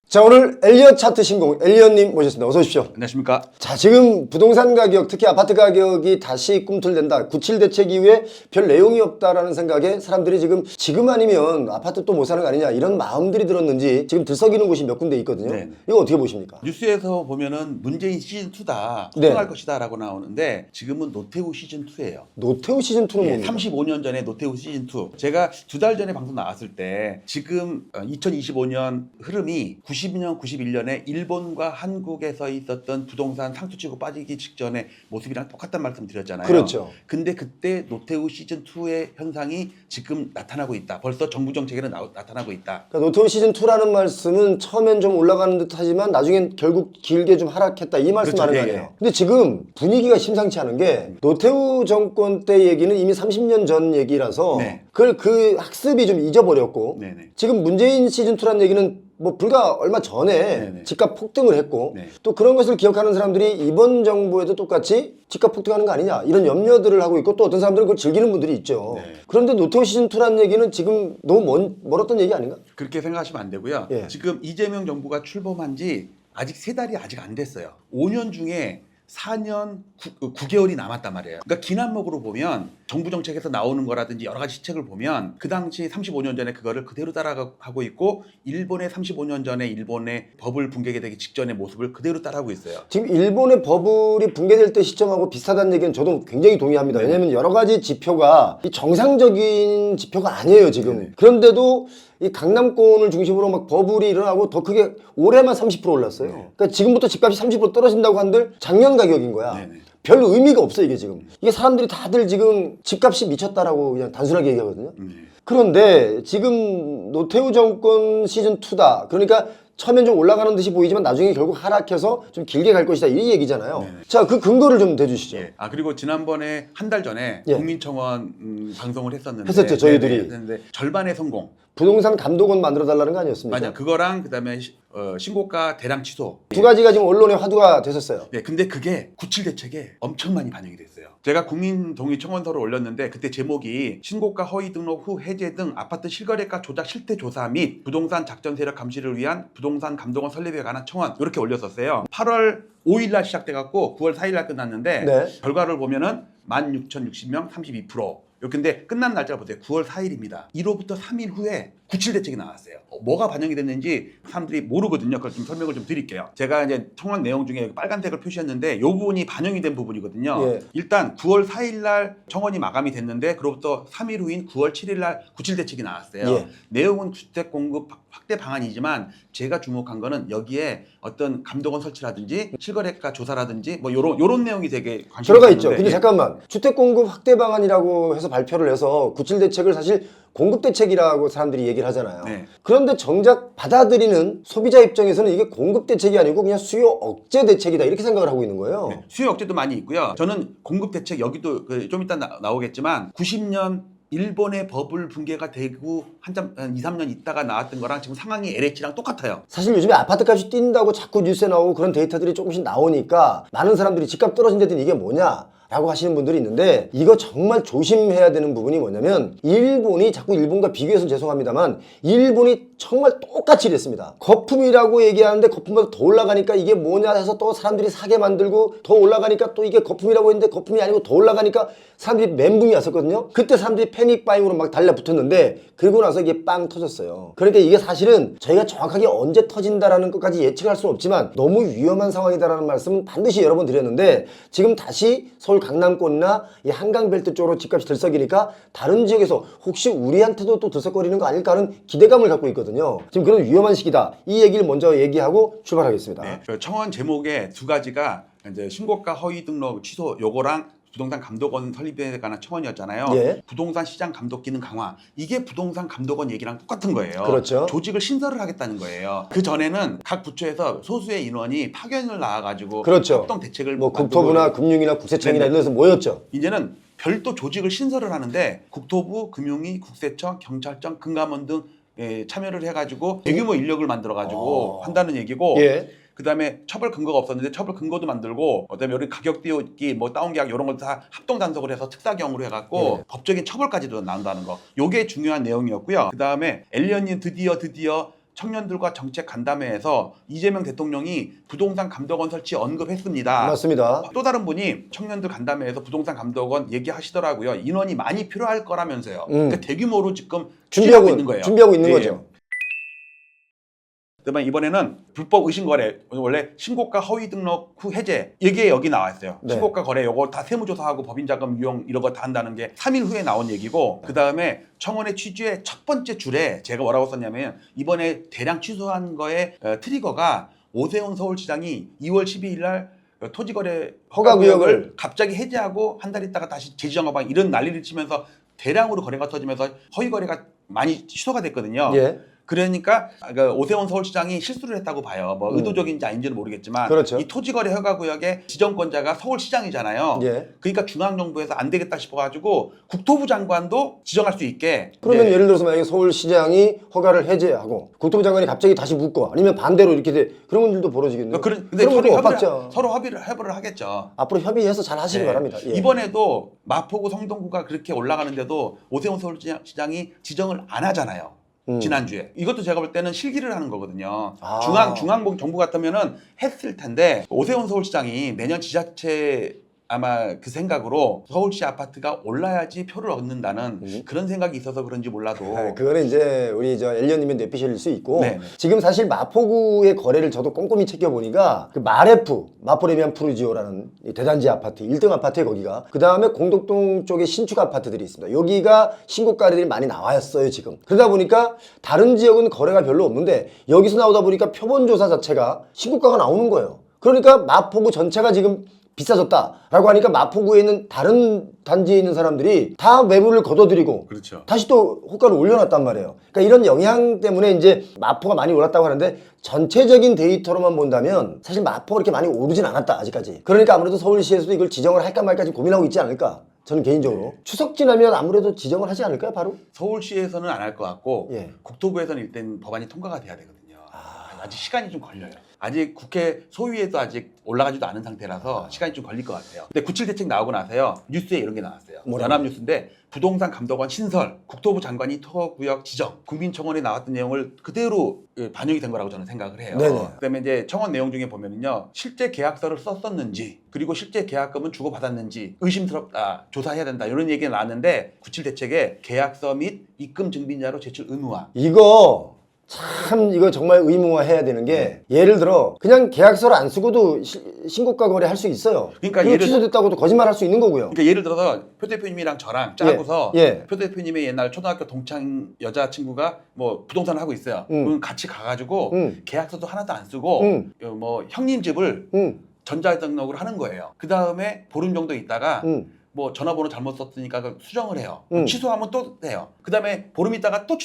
자, 오늘 엘리엇 차트 신공 엘리엇님 모셨습니다. 어서 오십시오. 안녕하십니까. 자, 지금 부동산 가격, 특히 아파트 가격이 다시 꿈틀댄다. 97 대책 이후에 별 내용이 없다라는 생각에 사람들이 지금 아니면 아파트 또 못 사는 거 아니냐 이런 마음들이 들었는지 지금 들썩이는 곳이 몇 군데 있거든요. 네. 이거 어떻게 보십니까? 뉴스에서 보면은 문재인 시즌2다 네. 후퇴할 것이다 라고 나오는데 지금은 노태우 시즌2예요. 노태우 시즌2는 예, 뭡니까? 35년 전에 노태우 시즌2. 제가 2달 전에 방송 나왔을 때 지금 2025년 흐름이 90년, 91년에 일본과 한국에서 있었던 부동산 상투치고 빠지기 직전의 모습이랑 똑같다는 말씀 드렸잖아요. 그렇죠. 근데 그때 노태우 시즌2의 현상이 지금 나타나고 있다. 벌써 정부 정책에는 나타나고 있다. 그러니까 노태우 시즌2라는 말씀은 처음엔 좀 올라가는 듯 하지만 나중엔 결국 길게 좀 하락했다 이 말씀 그렇죠. 하는 거 예, 아니에요. 예. 근데 지금 분위기가 심상치 않은 게 노태우 정권 때 얘기는 이미 30년 전 얘기라서 네. 그걸 그 학습이 좀 잊어버렸고 네네. 지금 문재인 시즌2라는 얘기는 뭐 불과 얼마 전에 네네. 집값 폭등을 했고 네. 또 그런 것을 기억하는 사람들이 이번 정부에도 똑같이 집값 폭등하는 거 아니냐 이런 염려들을 하고 있고 또 어떤 사람들은 그걸 즐기는 분들이 있죠. 네. 그런데 노태우 시즌2라는 얘기는 지금 너무 멀었던 얘기 아닌가? 그렇게 생각하시면 안 되고요. 예. 지금 이재명 정부가 출범한 지 아직 3달이 아직 안 됐어요. 5년 중에 4년 9개월이 남았단 말이에요. 그러니까 긴 안목으로 보면 정부 정책에서 나오는 거라든지 여러 가지 시책을 보면 그 당시 35년 전에 그거를 그대로 따라가고 있고 일본의 35년 전에 일본의 버블 붕괴가 되기 직전의 모습을 그대로 따라하고 있어요. 지금 일본의 버블이 붕괴될 때 시점하고 비슷하다는 얘기는 저도 굉장히 동의합니다. 왜냐하면 여러 가지 지표가 이 정상적인 지표가 아니에요 지금. 네네. 그런데도 이 강남권을 중심으로 막 버블이 일어나고 더 크게 올해만 30% 올랐어요. 네. 그러니까 지금부터 집값이 30% 떨어진다고 한들 작년 가격인 거야. 네네. 별 의미가 없어 이게 지금. 이게 사람들이 다들 지금 집값이 미쳤다라고 그냥 단순하게 얘기하거든요. 그런데 지금 노태우 정권 시즌2다. 그러니까 처음엔 좀 올라가는 듯이 보이지만 나중에 결국 하락해서 좀 길게 갈 것이다. 이 얘기잖아요. 네네. 자, 그 근거를 좀 대주시죠. 예. 그리고 지난번에 한 달 전에 예. 국민청원 방송을 했었는데 했었죠, 저희들이. 네네, 했는데 절반의 성공. 부동산 감독원 만들어달라는 거 아니었습니까? 맞아. 그거랑 그다음에 신고가 대량 취소. 두 가지가 지금 언론에 화두가 됐었어요. 네, 근데 그게 97 대책에 엄청 많이 반영이 됐어요. 제가 국민동의 청원서를 올렸는데 그때 제목이 신고가 허위 등록 후 해제 등 아파트 실거래가 조작 실태 조사 및 부동산 작전 세력 감시를 위한 부동산 감독원 설립에 관한 청원 이렇게 올렸었어요. 8월 5일 날 시작돼갖고 9월 4일 날 끝났는데 네. 결과를 보면은 16,060명 32%. 근데 끝난 날짜가 보세요. 9월 4일입니다. 1호부터 3일 후에 97 대책이 나왔어요. 뭐가 반영이 됐는지 사람들이 모르거든요. 그걸 좀 설명을 좀 드릴게요. 제가 이제 청원 내용 중에 빨간색을 표시했는데 이 부분이 반영이 된 부분이거든요. 예. 일단 9월 4일 날 청원이 마감이 됐는데 그로부터 3일 후인 9월 7일 날 97 대책이 나왔어요. 예. 내용은 주택 공급 확대 방안이지만 제가 주목한 거는 여기에 어떤 감독원 설치라든지 실거래가 조사라든지 뭐 요런 내용이 되게 관심이 들어가 있죠. 있었는데 근데 예. 잠깐만. 주택 공급 확대 방안이라고 해서 발표를 해서 97 대책을 사실 공급 대책이라고 사람들이 얘기를 하잖아요. 네. 그런데 정작 받아들이는 소비자 입장에서는 이게 공급 대책이 아니고 그냥 수요 억제 대책이다 이렇게 생각을 하고 있는 거예요. 네, 수요 억제도 많이 있고요. 저는 공급 대책 여기도 좀 이따 나오겠지만 90년 일본의 버블 붕괴가 되고 한 2, 3년 있다가 나왔던 거랑 지금 상황이 LH랑 똑같아요. 사실 요즘에 아파트 값이 뛴다고 자꾸 뉴스에 나오고 그런 데이터들이 조금씩 나오니까 많은 사람들이 집값 떨어진다더니 이게 뭐냐 라고 하시는 분들이 있는데 이거 정말 조심해야 되는 부분이 뭐냐면 일본이 자꾸 일본과 비교해서 죄송합니다만 일본이 정말 똑같이 이랬습니다. 거품이라고 얘기하는데 거품보다 더 올라가니까 이게 뭐냐 해서 또 사람들이 사게 만들고 더 올라가니까 또 이게 거품이라고 했는데 거품이 아니고 더 올라가니까 사람들이 멘붕이 왔었거든요. 그때 사람들이 패닉바잉으로 막 달라붙었는데 그러고 나서 이게 빵 터졌어요. 그러니까 이게 사실은 저희가 정확하게 언제 터진다라는 것까지 예측할 수는 없지만 너무 위험한 상황이다라는 말씀은 반드시 여러 번 드렸는데 지금 다시 서울 강남권이나 이 한강벨트 쪽으로 집값이 들썩이니까 다른 지역에서 혹시 우리한테도 또 들썩거리는 거 아닐까 하는 기대감을 갖고 있거든요. 지금 그런 위험한 시기다. 이 얘기를 먼저 얘기하고 출발하겠습니다. 네, 그 청원 제목에 두 가지가 이제 신고가 허위 등록 취소 요거랑 부동산 감독원 설립에 관한 청원이었잖아요. 예. 부동산 시장 감독 기능 강화. 이게 부동산 감독원 얘기랑 똑같은 거예요. 그렇죠. 조직을 신설을 하겠다는 거예요. 그 전에는 각 부처에서 소수의 인원이 파견을 나와가지고 그렇죠. 합동 대책을 뭐 만들고 국토부나 금융이나 국세청이나 네네. 이런 데서 모였죠. 이제는 별도 조직을 신설을 하는데 국토부, 금융위, 국세청, 경찰청, 금감원 등 참여를 해가지고 대규모 인력을 만들어가지고 한다는 얘기고 예. 그다음에 처벌 근거가 없었는데 처벌 근거도 만들고 그다음에 여기 가격 띄우기 뭐 다운계약 이런 걸 다 합동 단속을 해서 특사경으로 해갖고 법적인 처벌까지도 나온다는 거. 요게 중요한 내용이었고요. 그다음에 엘리언님 드디어 청년들과 정책 간담회에서 이재명 대통령이 부동산 감독원 설치 언급했습니다. 맞습니다. 또 다른 분이 청년들 간담회에서 부동산 감독원 얘기하시더라고요. 인원이 많이 필요할 거라면서요. 그러니까 대규모로 지금 준비하고 있는 거예요. 준비하고 있는 예. 거죠. 그다음에 이번에는 불법 의심거래, 원래 신고가 허위 등록 후 해제, 이게 여기 나와 있어요. 네. 신고가 거래 요거 다 세무조사하고 법인자금 유용 이런 거 다 한다는 게 3일 후에 나온 얘기고, 그다음에 청원의 취지의 첫 번째 줄에 제가 뭐라고 썼냐면, 이번에 대량 취소한 거의 트리거가 오세훈 서울시장이 2월 12일 날 토지거래 허가구역을 갑자기 해제하고 한 달 있다가 다시 재지정하방 이런 난리를 치면서 대량으로 거래가 터지면서 허위 거래가 많이 취소가 됐거든요. 예. 그러니까 오세훈 서울시장이 실수를 했다고 봐요. 뭐 의도적인지 아닌지는 모르겠지만, 그렇죠. 이 토지거래 허가구역의 지정권자가 서울시장이잖아요. 예. 그러니까 중앙정부에서 안 되겠다 싶어가지고 국토부 장관도 지정할 수 있게. 그러면 이제 예를 들어서 만약에 서울시장이 허가를 해제하고 국토부 장관이 갑자기 다시 묻고 아니면 반대로 이렇게 돼 그런 일도 벌어지겠네요. 근데 그런 것도 엇박자. 서로 협의를 하겠죠. 앞으로 협의해서 잘 하시기 네. 바랍니다. 예. 이번에도 마포구 성동구가 그렇게 올라가는데도 오세훈 서울시장이 지정을 안 하잖아요. 지난주에. 이것도 제가 볼 때는 실기를 하는 거거든요. 아. 중앙 정부 같으면은 했을 텐데, 오세훈 서울시장이 내년 지자체 아마 그 생각으로 서울시 아파트가 올라야지 표를 얻는다는 그런 생각이 있어서 그런지 몰라도. 그거는 이제 우리 저 엘리언님의 뇌피셜일 수 있고 네. 지금 사실 마포구의 거래를 저도 꼼꼼히 챙겨보니까 그 마레프 마포레미안 푸르지오라는 이 대단지 아파트 1등 아파트에 거기가 그 다음에 공덕동 쪽에 신축 아파트들이 있습니다. 여기가 신고가들이 많이 나왔어요 지금. 그러다 보니까 다른 지역은 거래가 별로 없는데 여기서 나오다 보니까 표본조사 자체가 신고가가 나오는 거예요. 그러니까 마포구 전체가 지금 비싸졌다라고 하니까 마포구에 있는 다른 단지에 있는 사람들이 다 매물을 거둬들이고 그렇죠. 다시 또 호가를 올려놨단 말이에요. 그러니까 이런 영향 때문에 이제 마포가 많이 올랐다고 하는데 전체적인 데이터로만 본다면 사실 마포가 그렇게 많이 오르진 않았다 아직까지. 그러니까 아무래도 서울시에서도 이걸 지정을 할까 말까 지금 고민하고 있지 않을까. 저는 개인적으로 추석 지나면 아무래도 지정을 하지 않을까요 바로? 서울시에서는 안 할 것 같고, 예. 국토부에서는 일단 법안이 통과가 돼야 되거든요. 아직 시간이 좀 걸려요. 아직 국회 소위에도 아직 올라가지도 않은 상태라서 시간이 좀 걸릴 것 같아요. 근데 97 대책 나오고 나서요, 뉴스에 이런 게 나왔어요. 뭐라고요? 연합뉴스인데, 부동산 감독원 신설, 국토부 장관이 토구역 지정, 국민청원에 나왔던 내용을 그대로 반영이 된 거라고 저는 생각을 해요. 네네. 그다음에 이제 청원 내용 중에 보면은요, 실제 계약서를 썼었는지, 그리고 실제 계약금은 주고받았는지 의심스럽다, 조사해야 된다, 이런 얘기가 나왔는데, 97 대책에 계약서 및 입금 증빙자로 제출 의무화. 이거 참 이거 정말 의무화해야 되는 게 예를 들어 그냥 계약서를 안 쓰고도 신고가 거래 할 수 있어요. 그러니까 그리고 예를- 취소됐다고도 거짓말 할 수 있는 거고요. 그러니까 예를 들어서 표 대표님이랑 저랑 짜고서 예. 표 대표님의 옛날 초등학교 동창 여자친구가 뭐 부동산을 하고 있어요. 그럼 같이 가가지고 계약서도 하나도 안 쓰고 뭐 형님 집을 전자등록을 하는 거예요. 그 다음에 보름 정도 있다가 뭐 전화번호 잘못 썼으니까 그걸 수정을 해요. 취소하면 또 돼요. 그 다음에 보름 있다가 또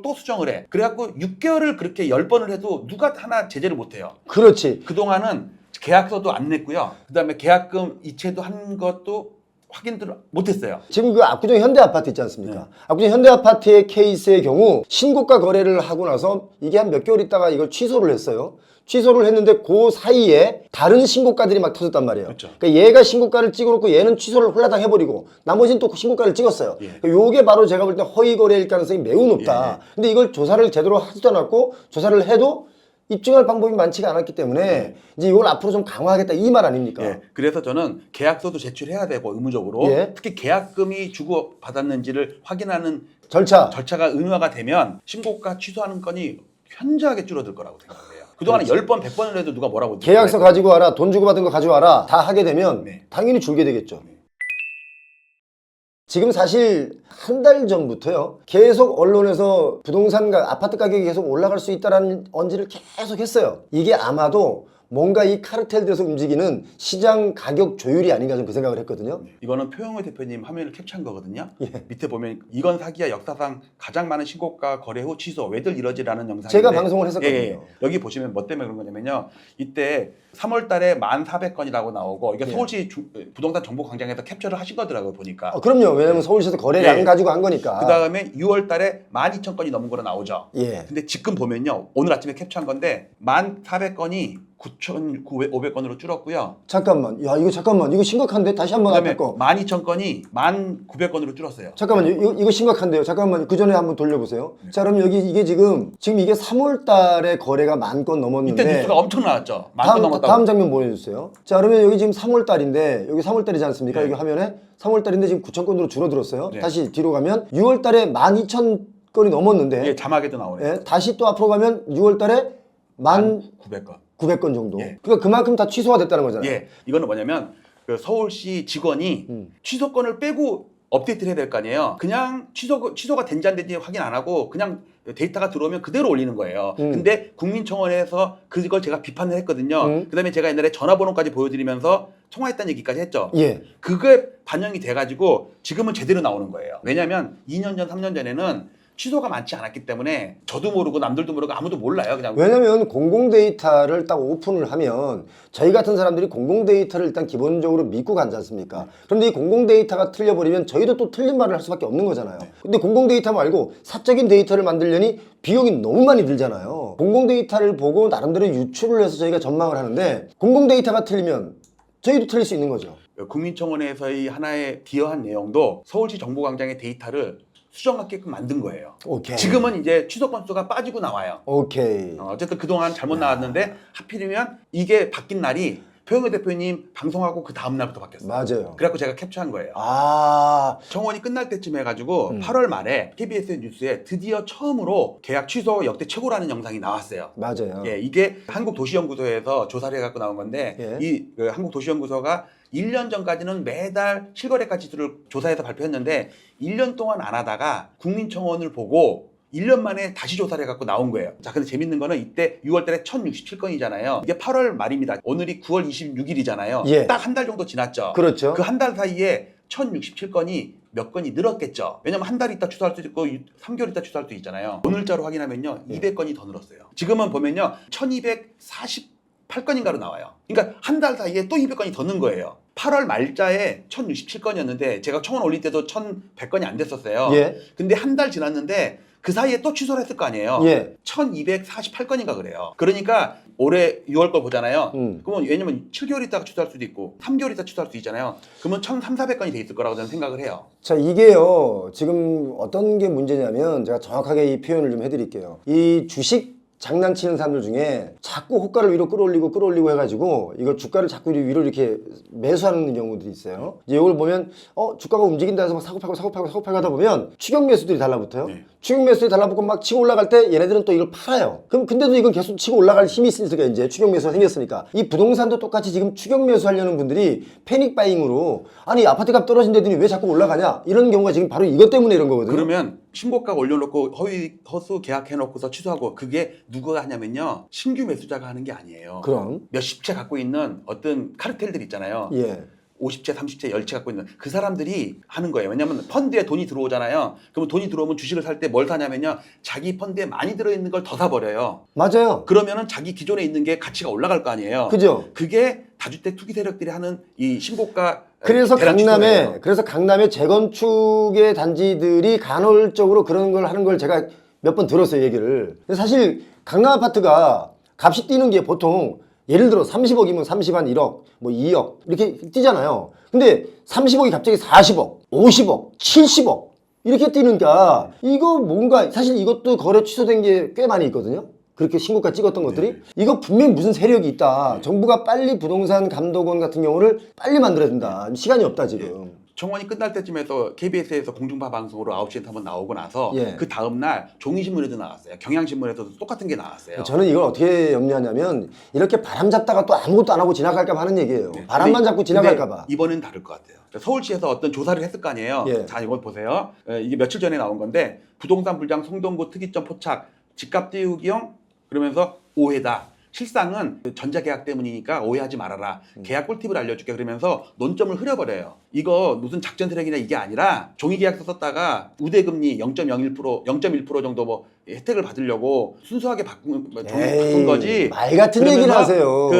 또 수정을 해. 그래갖고 6개월을 그렇게 10번을 해도 누가 하나 제재를 못 해요. 그렇지. 그동안은 계약서도 안 냈고요. 그 다음에 계약금 이체도 한 것도 확인들을 못했어요. 지금 그 압구정 현대아파트 있지 않습니까? 압구정 현대아파트의 케이스의 경우 신고가 거래를 하고 나서 이게 한 몇 개월 있다가 이걸 취소를 했어요. 취소를 했는데 그 사이에 다른 신고가들이 막 터졌단 말이에요. 그렇죠. 그러니까 얘가 신고가를 찍어놓고 얘는 취소를 홀라당 해버리고 나머지는 또 신고가를 찍었어요. 예. 그러니까 요게 바로 제가 볼 때 허위 거래일 가능성이 매우 높다. 근데 이걸 조사를 제대로 하지도 않았고 조사를 해도 입증할 방법이 많지가 않았기 때문에 이제 이걸 앞으로 좀 강화하겠다 이 말 아닙니까? 예, 그래서 저는 계약서도 제출해야 되고 의무적으로 예. 특히 계약금이 주고 받았는지를 확인하는 절차가 의무화가 되면 신고가 취소하는 건이 현저하게 줄어들 거라고 생각해요. 그동안에 10번, 100번을 해도 누가 뭐라고 계약서 가지고 와라, 돈 주고 받은 거 가져와라 다 하게 되면 네. 당연히 줄게 되겠죠. 지금 사실 한 달 전부터요 계속 언론에서 부동산가 아파트 가격이 계속 올라갈 수 있다라는 언지를 계속 했어요. 이게 아마도 뭔가 이 카르텔돼서 움직이는 시장 가격 조율이 아닌가 좀 그 생각을 했거든요. 이거는 표영호 대표님 화면을 캡처한 거거든요. 예. 밑에 보면 이건 사기야 역사상 가장 많은 신고가 거래 후 취소 왜들 이러지라는 영상인데 제가 방송을 했었거든요. 예. 여기 보시면 뭐 때문에 그런 거냐면요. 이때 3월 달에 1,400건이라고 나오고 이게 예. 서울시 부동산 정보 광장에서 캡처를 하신 거더라고요, 보니까. 그럼요. 왜냐면 서울시에서 거래량 예. 가지고 한 거니까. 그 다음에 6월 달에 12,000건이 넘은 거로 나오죠. 예. 근데 지금 보면요. 오늘 아침에 캡처한 건데 1,400건이 9,500건으로 줄었고요. 잠깐만. 야, 이거 잠깐만. 이거 심각한데? 다시 한번 그다음에 앞에 거. 12,000건이 1,900건으로 줄었어요. 잠깐만요. 이거 심각한데요. 잠깐만. 그 전에 한번 돌려보세요. 자, 그럼 여기 이게 지금 이게 3월 달에 거래가 10,000건 넘었는데. 이때 뉴스가 엄청 나왔죠. 10,000건 넘었다고. 다음 장면 보내주세요. 자, 그러면 여기 지금 3월 달인데, 여기 3월 달이지 않습니까? 네. 여기 화면에 3월 달인데 지금 9,000건으로 줄어들었어요. 네. 다시 뒤로 가면 6월 달에 12,000건이 넘었는데. 예, 자막에도 나오네요. 예, 다시 또 앞으로 가면 6월 달에 1,900건. 900건 정도. 예. 그러니까 그만큼 다 취소가 됐다는 거잖아요. 예, 이거는 뭐냐면 그 서울시 직원이 취소건을 빼고 업데이트를 해야 될 거 아니에요. 그냥 취소가 된지 안 된지 확인 안 하고 그냥 데이터가 들어오면 그대로 올리는 거예요. 근데 국민청원에서 그걸 제가 비판을 했거든요. 그다음에 제가 옛날에 전화번호까지 보여드리면서 통화했다는 얘기까지 했죠. 예. 그게 반영이 돼가지고 지금은 제대로 나오는 거예요. 왜냐하면 2년 전, 3년 전에는 취소가 많지 않았기 때문에 저도 모르고 남들도 모르고 아무도 몰라요. 그냥 왜냐면 공공 데이터를 딱 오픈을 하면 저희 같은 사람들이 공공 데이터를 일단 기본적으로 믿고 가지 않습니까? 그런데 이 공공 데이터가 틀려버리면 저희도 또 틀린 말을 할 수밖에 없는 거잖아요. 근데 공공 데이터 말고 사적인 데이터를 만들려니 비용이 너무 많이 들잖아요. 공공 데이터를 보고 나름대로 유출을 해서 저희가 전망을 하는데 공공 데이터가 틀리면 저희도 틀릴 수 있는 거죠. 국민청원에서의 하나의 기여한 내용도 서울시 정보광장의 데이터를 수정하게끔 만든 거예요. 오케이. 지금은 이제 취소 건수가 빠지고 나와요. 오케이. 어쨌든 그동안 잘못 나왔는데 하필이면 이게 바뀐 날이 표영호 대표님 방송하고 그 다음 날부터 바뀌었어요. 맞아요. 그래갖고 제가 캡처한 거예요. 아, 청원이 끝날 때쯤 해가지고 8월 말에 KBS 뉴스에 드디어 처음으로 계약 취소 역대 최고라는 영상이 나왔어요. 맞아요. 예, 이게 한국도시연구소에서 조사를 해갖고 나온 건데 예. 이 한국도시연구소가 1년 전까지는 매달 실거래가 지수를 조사해서 발표했는데 1년 동안 안 하다가 국민청원을 보고 1년 만에 다시 조사를 해갖고 나온 거예요. 자, 근데 재밌는 거는 이때 6월 달에 1,067건이잖아요. 이게 8월 말입니다. 오늘이 9월 26일이잖아요. 예. 딱 한 달 정도 지났죠. 그렇죠. 그 한 달 사이에 1,067건이 몇 건이 늘었겠죠. 왜냐면 한 달 있다 취소할 수도 있고 3개월 있다 취소할 수도 있잖아요. 오늘자로 확인하면요. 200건이 더 늘었어요. 지금은 보면요. 1,248건인가로 나와요. 그러니까 한 달 사이에 또 200건이 더 는 거예요. 8월 말자에 1,067건이었는데 제가 청원 올릴 때도 1,100건이 안 됐었어요. 예. 근데 한 달 지났는데 그 사이에 또 취소를 했을 거 아니에요. 예. 1,248건인가 그래요. 그러니까 올해 6월 걸 보잖아요. 그러면 왜냐면 7개월 있다가 취소할 수도 있고 3개월 있다가 취소할 수도 있잖아요. 그러면 1,300~400건이 돼 있을 거라고 저는 생각을 해요. 자, 이게요. 지금 어떤 게 문제냐면 제가 정확하게 이 표현을 좀 해드릴게요. 이 주식 장난치는 사람들 중에 자꾸 호가를 위로 끌어올리고 해가지고 이걸 주가를 자꾸 위로 이렇게 매수하는 경우들이 있어요. 이제 이걸 보면 주가가 움직인다 해서 막 사고 팔고 하다 보면 추격 매수들이 달라붙어요. 네. 추격 매수들이 달라붙고 막 치고 올라갈 때 얘네들은 또 이걸 팔아요. 그럼 근데도 이건 계속 치고 올라갈 힘이 있으니까 이제 추격 매수가 생겼으니까 이 부동산도 똑같이 지금 추격 매수하려는 분들이 패닉 바잉으로 아니 아파트 값 떨어진다더니 왜 자꾸 올라가냐 이런 경우가 지금 바로 이것 때문에 이런 거거든요. 그러면 신고가 올려놓고 허수 계약해놓고서 취소하고 그게 누가 하냐면요. 신규 매수자가 하는 게 아니에요. 그럼 몇십 채 갖고 있는 어떤 카르텔들 있잖아요. 예. 50채, 30채, 10채 갖고 있는 그 사람들이 하는 거예요. 왜냐하면 펀드에 돈이 들어오잖아요. 그러면 돈이 들어오면 주식을 살 때 뭘 사냐면요. 자기 펀드에 많이 들어있는 걸 더 사버려요. 맞아요. 그러면은 자기 기존에 있는 게 가치가 올라갈 거 아니에요. 그죠? 그게 다주택 투기 세력들이 하는 이 신고가 그래서 대란 취소예요. 강남의 재건축의 단지들이 간헐적으로 그런 걸 하는 걸 제가 몇 번 들었어요, 얘기를. 근데 사실 강남 아파트가 값이 뛰는 게 보통 예를 들어 30억이면 30한 1억, 뭐 2억 이렇게 뛰잖아요. 근데 30억이 갑자기 40억, 50억, 70억 이렇게 뛰니까 이거 뭔가 사실 이것도 거래 취소된 게 꽤 많이 있거든요. 그렇게 신고가 찍었던 것들이 이거 분명히 무슨 세력이 있다. 정부가 빨리 부동산 감독원 같은 경우를 빨리 만들어야 된다. 시간이 없다 지금. 청원이 끝날 때쯤에서 KBS에서 공중파 방송으로 9시에 한번 나오고 나서 예. 그 다음날 종이신문에도 나왔어요. 경향신문에서도 똑같은 게 나왔어요. 저는 이걸 어떻게 염려하냐면 이렇게 바람 잡다가 또 아무것도 안 하고 지나갈까 봐 하는 얘기예요. 네. 바람만 근데- 잡고 지나갈까 봐. 근데 이번엔 다를 것 같아요. 서울시에서 어떤 조사를 했을 거 아니에요. 예. 자, 이거 보세요. 이게 며칠 전에 나온 건데 부동산 불장 송동구 특이점 포착 집값 띄우기용 그러면서 오해다. 실상은 전자계약 때문이니까 오해하지 말아라. 계약 꿀팁을 알려줄게. 그러면서 논점을 흐려버려요. 이거 무슨 작전 세력이나 이게 아니라 종이계약서 썼다가 우대금리 0.1% 정도 뭐 혜택을 받으려고 순수하게 바꾼 거지. 말 같은 얘기를 그러면서 하세요.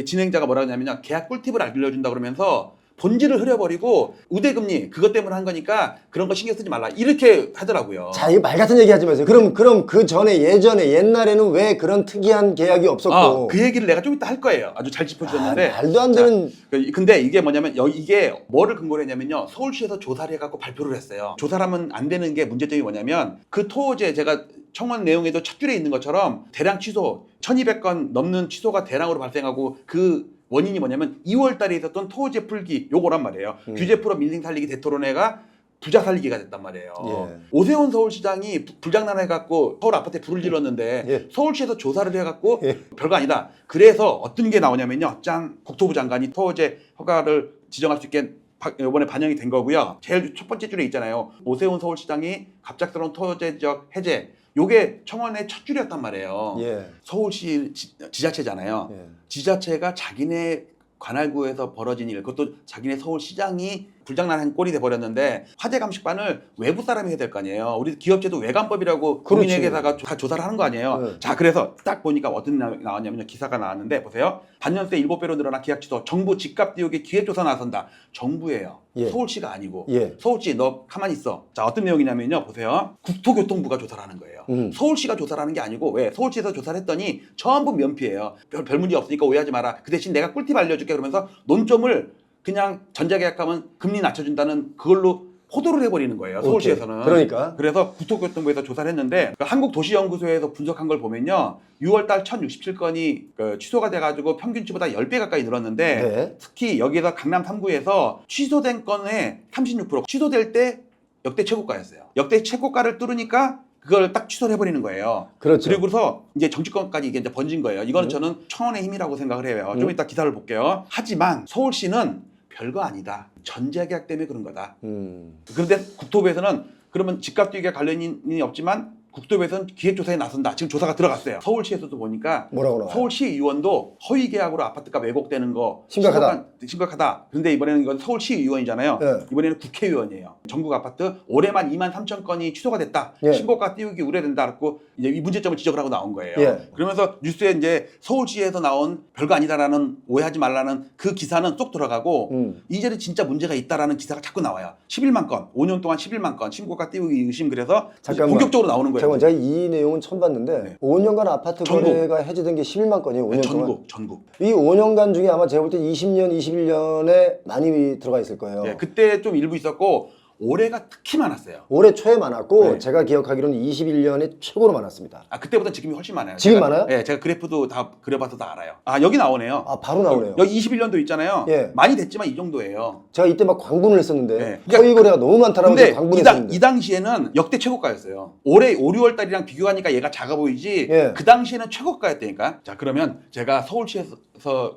진행자가 뭐라 하냐면요. 계약 꿀팁을 알려준다 그러면서 본질을 흐려버리고 우대금리 그것 때문에 한 거니까 그런 거 신경 쓰지 말라 이렇게 하더라고요. 자, 이거 말 같은 얘기 하지 마세요. 그럼 그 전에 예전에 옛날에는 왜 그런 특이한 계약이 없었고. 그 얘기를 내가 좀 이따 할 거예요. 아주 잘 짚어주셨는데. 말도 안 되는. 근데 이게 뭐냐면 이게 뭐를 근거로 했냐면요. 서울시에서 조사를 해갖고 발표를 했어요. 조사를 하면 안 되는 게 문제점이 뭐냐면 그 토호제 제가 청원 내용에도 첫 줄에 있는 것처럼 대량 취소 1200건 넘는 취소가 대량으로 발생하고 그 원인이 뭐냐면 2월 달에 있었던 토호제 풀기 요거란 말이에요. 규제 풀어 밀ling 살리기 대토론회가 부자 살리기가 됐단 말이에요. 예. 오세훈 서울시장이 불장난해갖고 서울 아파트에 불을 질렀는데 예. 서울시에서 조사를 해갖고 예. 별거 아니다. 그래서 어떤 게 나오냐면요. 국토부 장관이 토호제 허가를 지정할 수 있게 이번에 반영이 된 거고요. 제일 첫 번째 줄에 있잖아요. 오세훈 서울시장이 갑작스러운 토호제 지역 해제. 요게 청원의 첫 줄이었단 말이에요. 예. 서울시 지자체잖아요. 예. 지자체가 자기네 관할구에서 벌어진 일, 그것도 자기네 서울시장이 불장난한 꼴이 돼버렸는데 화재 감식반을 외부 사람이 해야 될 거 아니에요. 우리 기업체도 외관법이라고 그렇지. 국민회계사가 다 조사를 하는 거 아니에요. 네. 자, 그래서 딱 보니까 어떤 나왔냐면요. 기사가 나왔는데 보세요. 반년새 7배로 늘어난 계약 취소, 정부 집값 띄우기 기획조사 나선다. 정부예요. 예. 서울시가 아니고. 예. 서울시 너 가만히 있어. 자, 어떤 내용이냐면요. 보세요. 국토교통부가 조사를 하는 거예요. 서울시가 조사를 하는 게 아니고 왜? 서울시에서 조사를 했더니 전부 면피예요. 별 문제 없으니까 오해하지 마라. 그 대신 내가 꿀팁 알려줄게 그러면서 논점을 그냥 전자계약하면 금리 낮춰준다는 그걸로 호도를 해버리는 거예요. 서울시에서는. 그러니까. 그래서 국토교통부에서 조사를 했는데 한국도시연구소에서 분석한 걸 보면요. 6월달 1067건이 취소가 돼가지고 평균치보다 10배 가까이 늘었는데 네. 특히 여기서 강남 3구에서 취소된 건의 36% 취소될 때 역대 최고가였어요. 역대 최고가를 뚫으니까 그걸 딱 취소를 해버리는 거예요. 그렇죠. 그리고서 이제 정치권까지 이게 이제 번진 거예요. 이거는 저는 청원의 힘이라고 생각을 해요. 좀 이따 기사를 볼게요. 하지만 서울시는 별거 아니다. 전자계약 때문에 그런 거다. 그런데 국토부에서는 그러면 집값 뛰기가 관련이 없지만 국토부에서는 기획조사에 나선다. 지금 조사가 들어갔어요. 서울시에서도 보니까 뭐라고 나와요? 서울시 의원도 허위 계약으로 아파트가 왜곡되는 거 심각하다. 그런데 이번에는 이건 서울시 의원이잖아요. 네. 이번에는 국회의원이에요. 전국 아파트 올해만 23,000건이 취소가 됐다. 예. 신고가 띄우기 우려된다. 그랬고 이제 이 문제점을 지적을 하고 나온 거예요. 예. 그러면서 뉴스에 이제 서울시에서 나온 별거 아니다라는 오해하지 말라는 그 기사는 쏙 들어가고 이제는 진짜 문제가 있다라는 기사가 자꾸 나와요. 11만 건, 5년 동안 11만 건 신고가 띄우기 의심 그래서 잠깐만. 본격적으로 나오는 거예요. 잠깐만, 제가 이 내용은 처음 봤는데 네. 5년간 아파트 전국. 거래가 해제된 게 11만 건이에요. 5년 동안. 전국. 이 5년간 중에 아마 제가 볼 때 20년, 21년에 많이 들어가 있을 거예요. 네, 그때 좀 일부 있었고 올해가 특히 많았어요. 올해 초에 많았고 네. 제가 기억하기로는 21년에 최고로 많았습니다. 그때보다 지금이 훨씬 많아요. 지금 많아요? 네, 제가 그래프도 다 그려봐서 다 알아요. 여기 나오네요. 바로 나오네요. 여기 21년도 있잖아요. 예. 많이 됐지만 이 정도예요. 제가 이때 막 광분을 했었는데 네. 허위 거래가 너무 많다라고 근데 광분했었는데. 이 당시에는 역대 최고가였어요. 올해 5, 6월 달이랑 비교하니까 얘가 작아 보이지 예. 그 당시에는 최고가였다니까. 자, 그러면 제가 서울시에서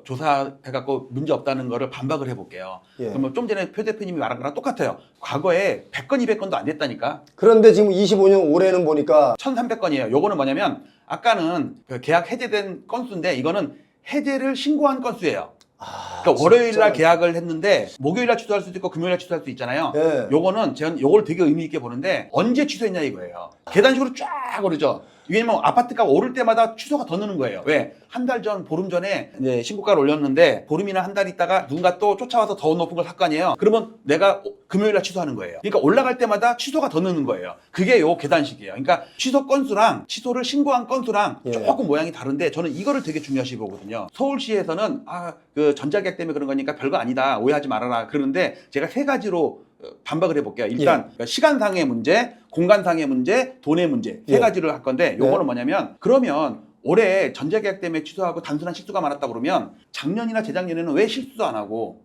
조사해갖고 문제 없다는 거를 반박을 해볼게요. 예. 그러면 좀 전에 표 대표님이 말한 거랑 똑같아요. 과거에 100건, 200건도 안 됐다니까. 그런데 지금 25년 올해는 보니까 1,300건이에요. 요거는 뭐냐면 아까는 그 계약 해제된 건수인데 이거는 해제를 신고한 건수예요. 그러니까 월요일 날 계약을 했는데 목요일 날 취소할 수도 있고 금요일 날 취소할 수 있잖아요. 예. 요거는 제가 요걸 되게 의미 있게 보는데 언제 취소했냐 이거예요. 계단식으로 쫙 오르죠. 왜냐면 아파트가 오를 때마다 취소가 더 느는 거예요. 왜? 한 달 전, 보름 전에 이제 신고가를 올렸는데 보름이나 한 달 있다가 누군가 또 쫓아와서 더 높은 걸 살 거 아니에요. 그러면 내가 금요일 날 취소하는 거예요. 그러니까 올라갈 때마다 취소가 더 느는 거예요. 그게 요 계단식이에요. 그러니까 취소 건수랑 취소를 신고한 건수랑 예. 조금 모양이 다른데 저는 이거를 되게 중요시 보거든요. 서울시에서는 그 전자계약 때문에 그런 거니까 별거 아니다. 오해하지 말아라. 그러는데 제가 세 가지로 반박을 해볼게요. 일단 그러니까 시간상의 문제, 공간상의 문제, 돈의 문제 세 예. 가지를 할 건데 요거는 네. 뭐냐면 그러면 올해 전자계약 때문에 취소하고 단순한 실수가 많았다 그러면 작년이나 재작년에는 왜 실수도 안 하고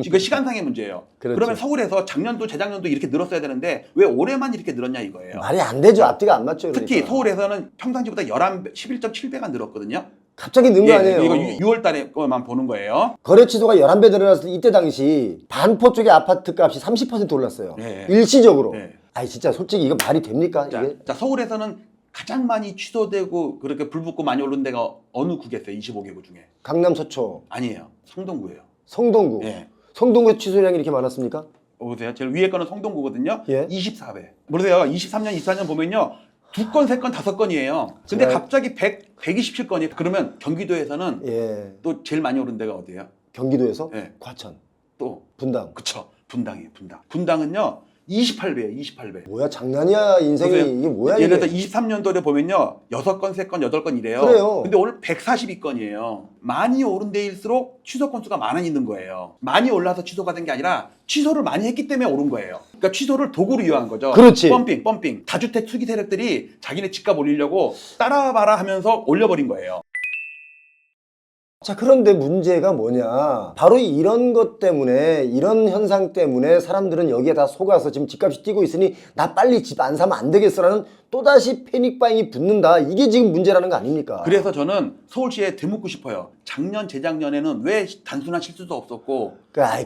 이거 시간상의 문제예요. 그렇죠. 그러면 서울에서 작년도 재작년도 이렇게 늘었어야 되는데 왜 올해만 이렇게 늘었냐 이거예요. 말이 안 되죠. 앞뒤가 안 맞죠. 특히 그러니까. 서울에서는 평상시보다 11.7배가 늘었거든요. 갑자기 는 거 아니에요. 이거 6월 달에 거만 보는 거예요. 거래 취소가 11배 늘어났을 때 이때 당시 반포 쪽의 아파트 값이 30% 올랐어요. 예. 일시적으로. 예. 아니 진짜 솔직히 이거 말이 됩니까? 자, 이게? 자, 서울에서는 가장 많이 취소되고 그렇게 불 붙고 많이 오른 데가 어느 구겠어요? 25개구 중에. 강남 서초, 아니에요. 성동구예요. 성동구. 예. 성동구 취소량이 이렇게 많았습니까? 보세요. 제일 위에 거는 성동구거든요. 예. 24배. 모르세요. 23년, 24년 보면요. 2건, 3건, 5건이에요. 근데 제가- 갑자기 127건이 그러면 경기도에서는 예. 또 제일 많이 오른 데가 어디예요? 경기도에서 예. 과천. 또 분당. 그쵸. 분당이에요. 분당은요 28배예요. 28배. 뭐야 장난이야 인생이. 보세요. 이게 뭐야 이게. 예를 들어 23년도에 보면요 6건, 3건, 8건 이래요. 그래요. 근데 오늘 142건이에요. 많이 오른 데일수록 취소 건수가 많아 있는 거예요. 많이 올라서 취소가 된 게 아니라 취소를 많이 했기 때문에 오른 거예요. 그러니까 취소를 도구로 이용한 거죠. 그렇지. 펌핑. 다주택 투기 세력들이 자기네 집값 올리려고 따라와봐라 하면서 올려버린 거예요. 자, 그런데 문제가 뭐냐. 바로 이런 것 때문에, 이런 현상 때문에 사람들은 여기에 다 속아서 지금 집값이 뛰고 있으니 나 빨리 집 안 사면 안 되겠어라는 또다시 패닉바잉이 붙는다. 이게 지금 문제라는 거 아닙니까? 그래서 저는 서울시에 되묻고 싶어요. 작년, 재작년에는 왜 단순한 실수도 없었고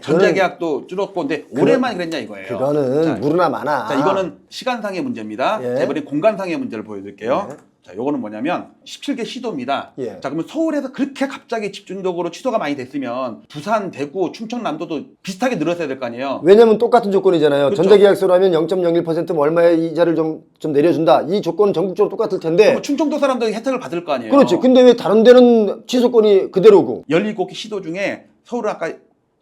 전자계약도 줄었고 근데 올해만 그랬냐 이거예요. 그거는 자, 무르나 많아. 자, 이거는 시간상의 문제입니다. 예. 자, 이번에 공간상의 문제를 보여드릴게요. 예. 자, 요거는 뭐냐면 17개 시도입니다. 예. 자, 그러면 서울에서 그렇게 갑자기 집중적으로 취소가 많이 됐으면 부산, 대구, 충청남도도 비슷하게 늘었어야 될 거 아니에요. 왜냐면 똑같은 조건이잖아요. 그렇죠. 전자계약서로 하면 0.01% 뭐 얼마의 이자를 좀 내려준다. 이 조건은 전국적으로 똑같을 텐데. 그럼 충청도 사람들이 혜택을 받을 거 아니에요. 그렇지. 근데 왜 다른 데는 취소권이 그대로고. 17개 시도 중에 서울은 아까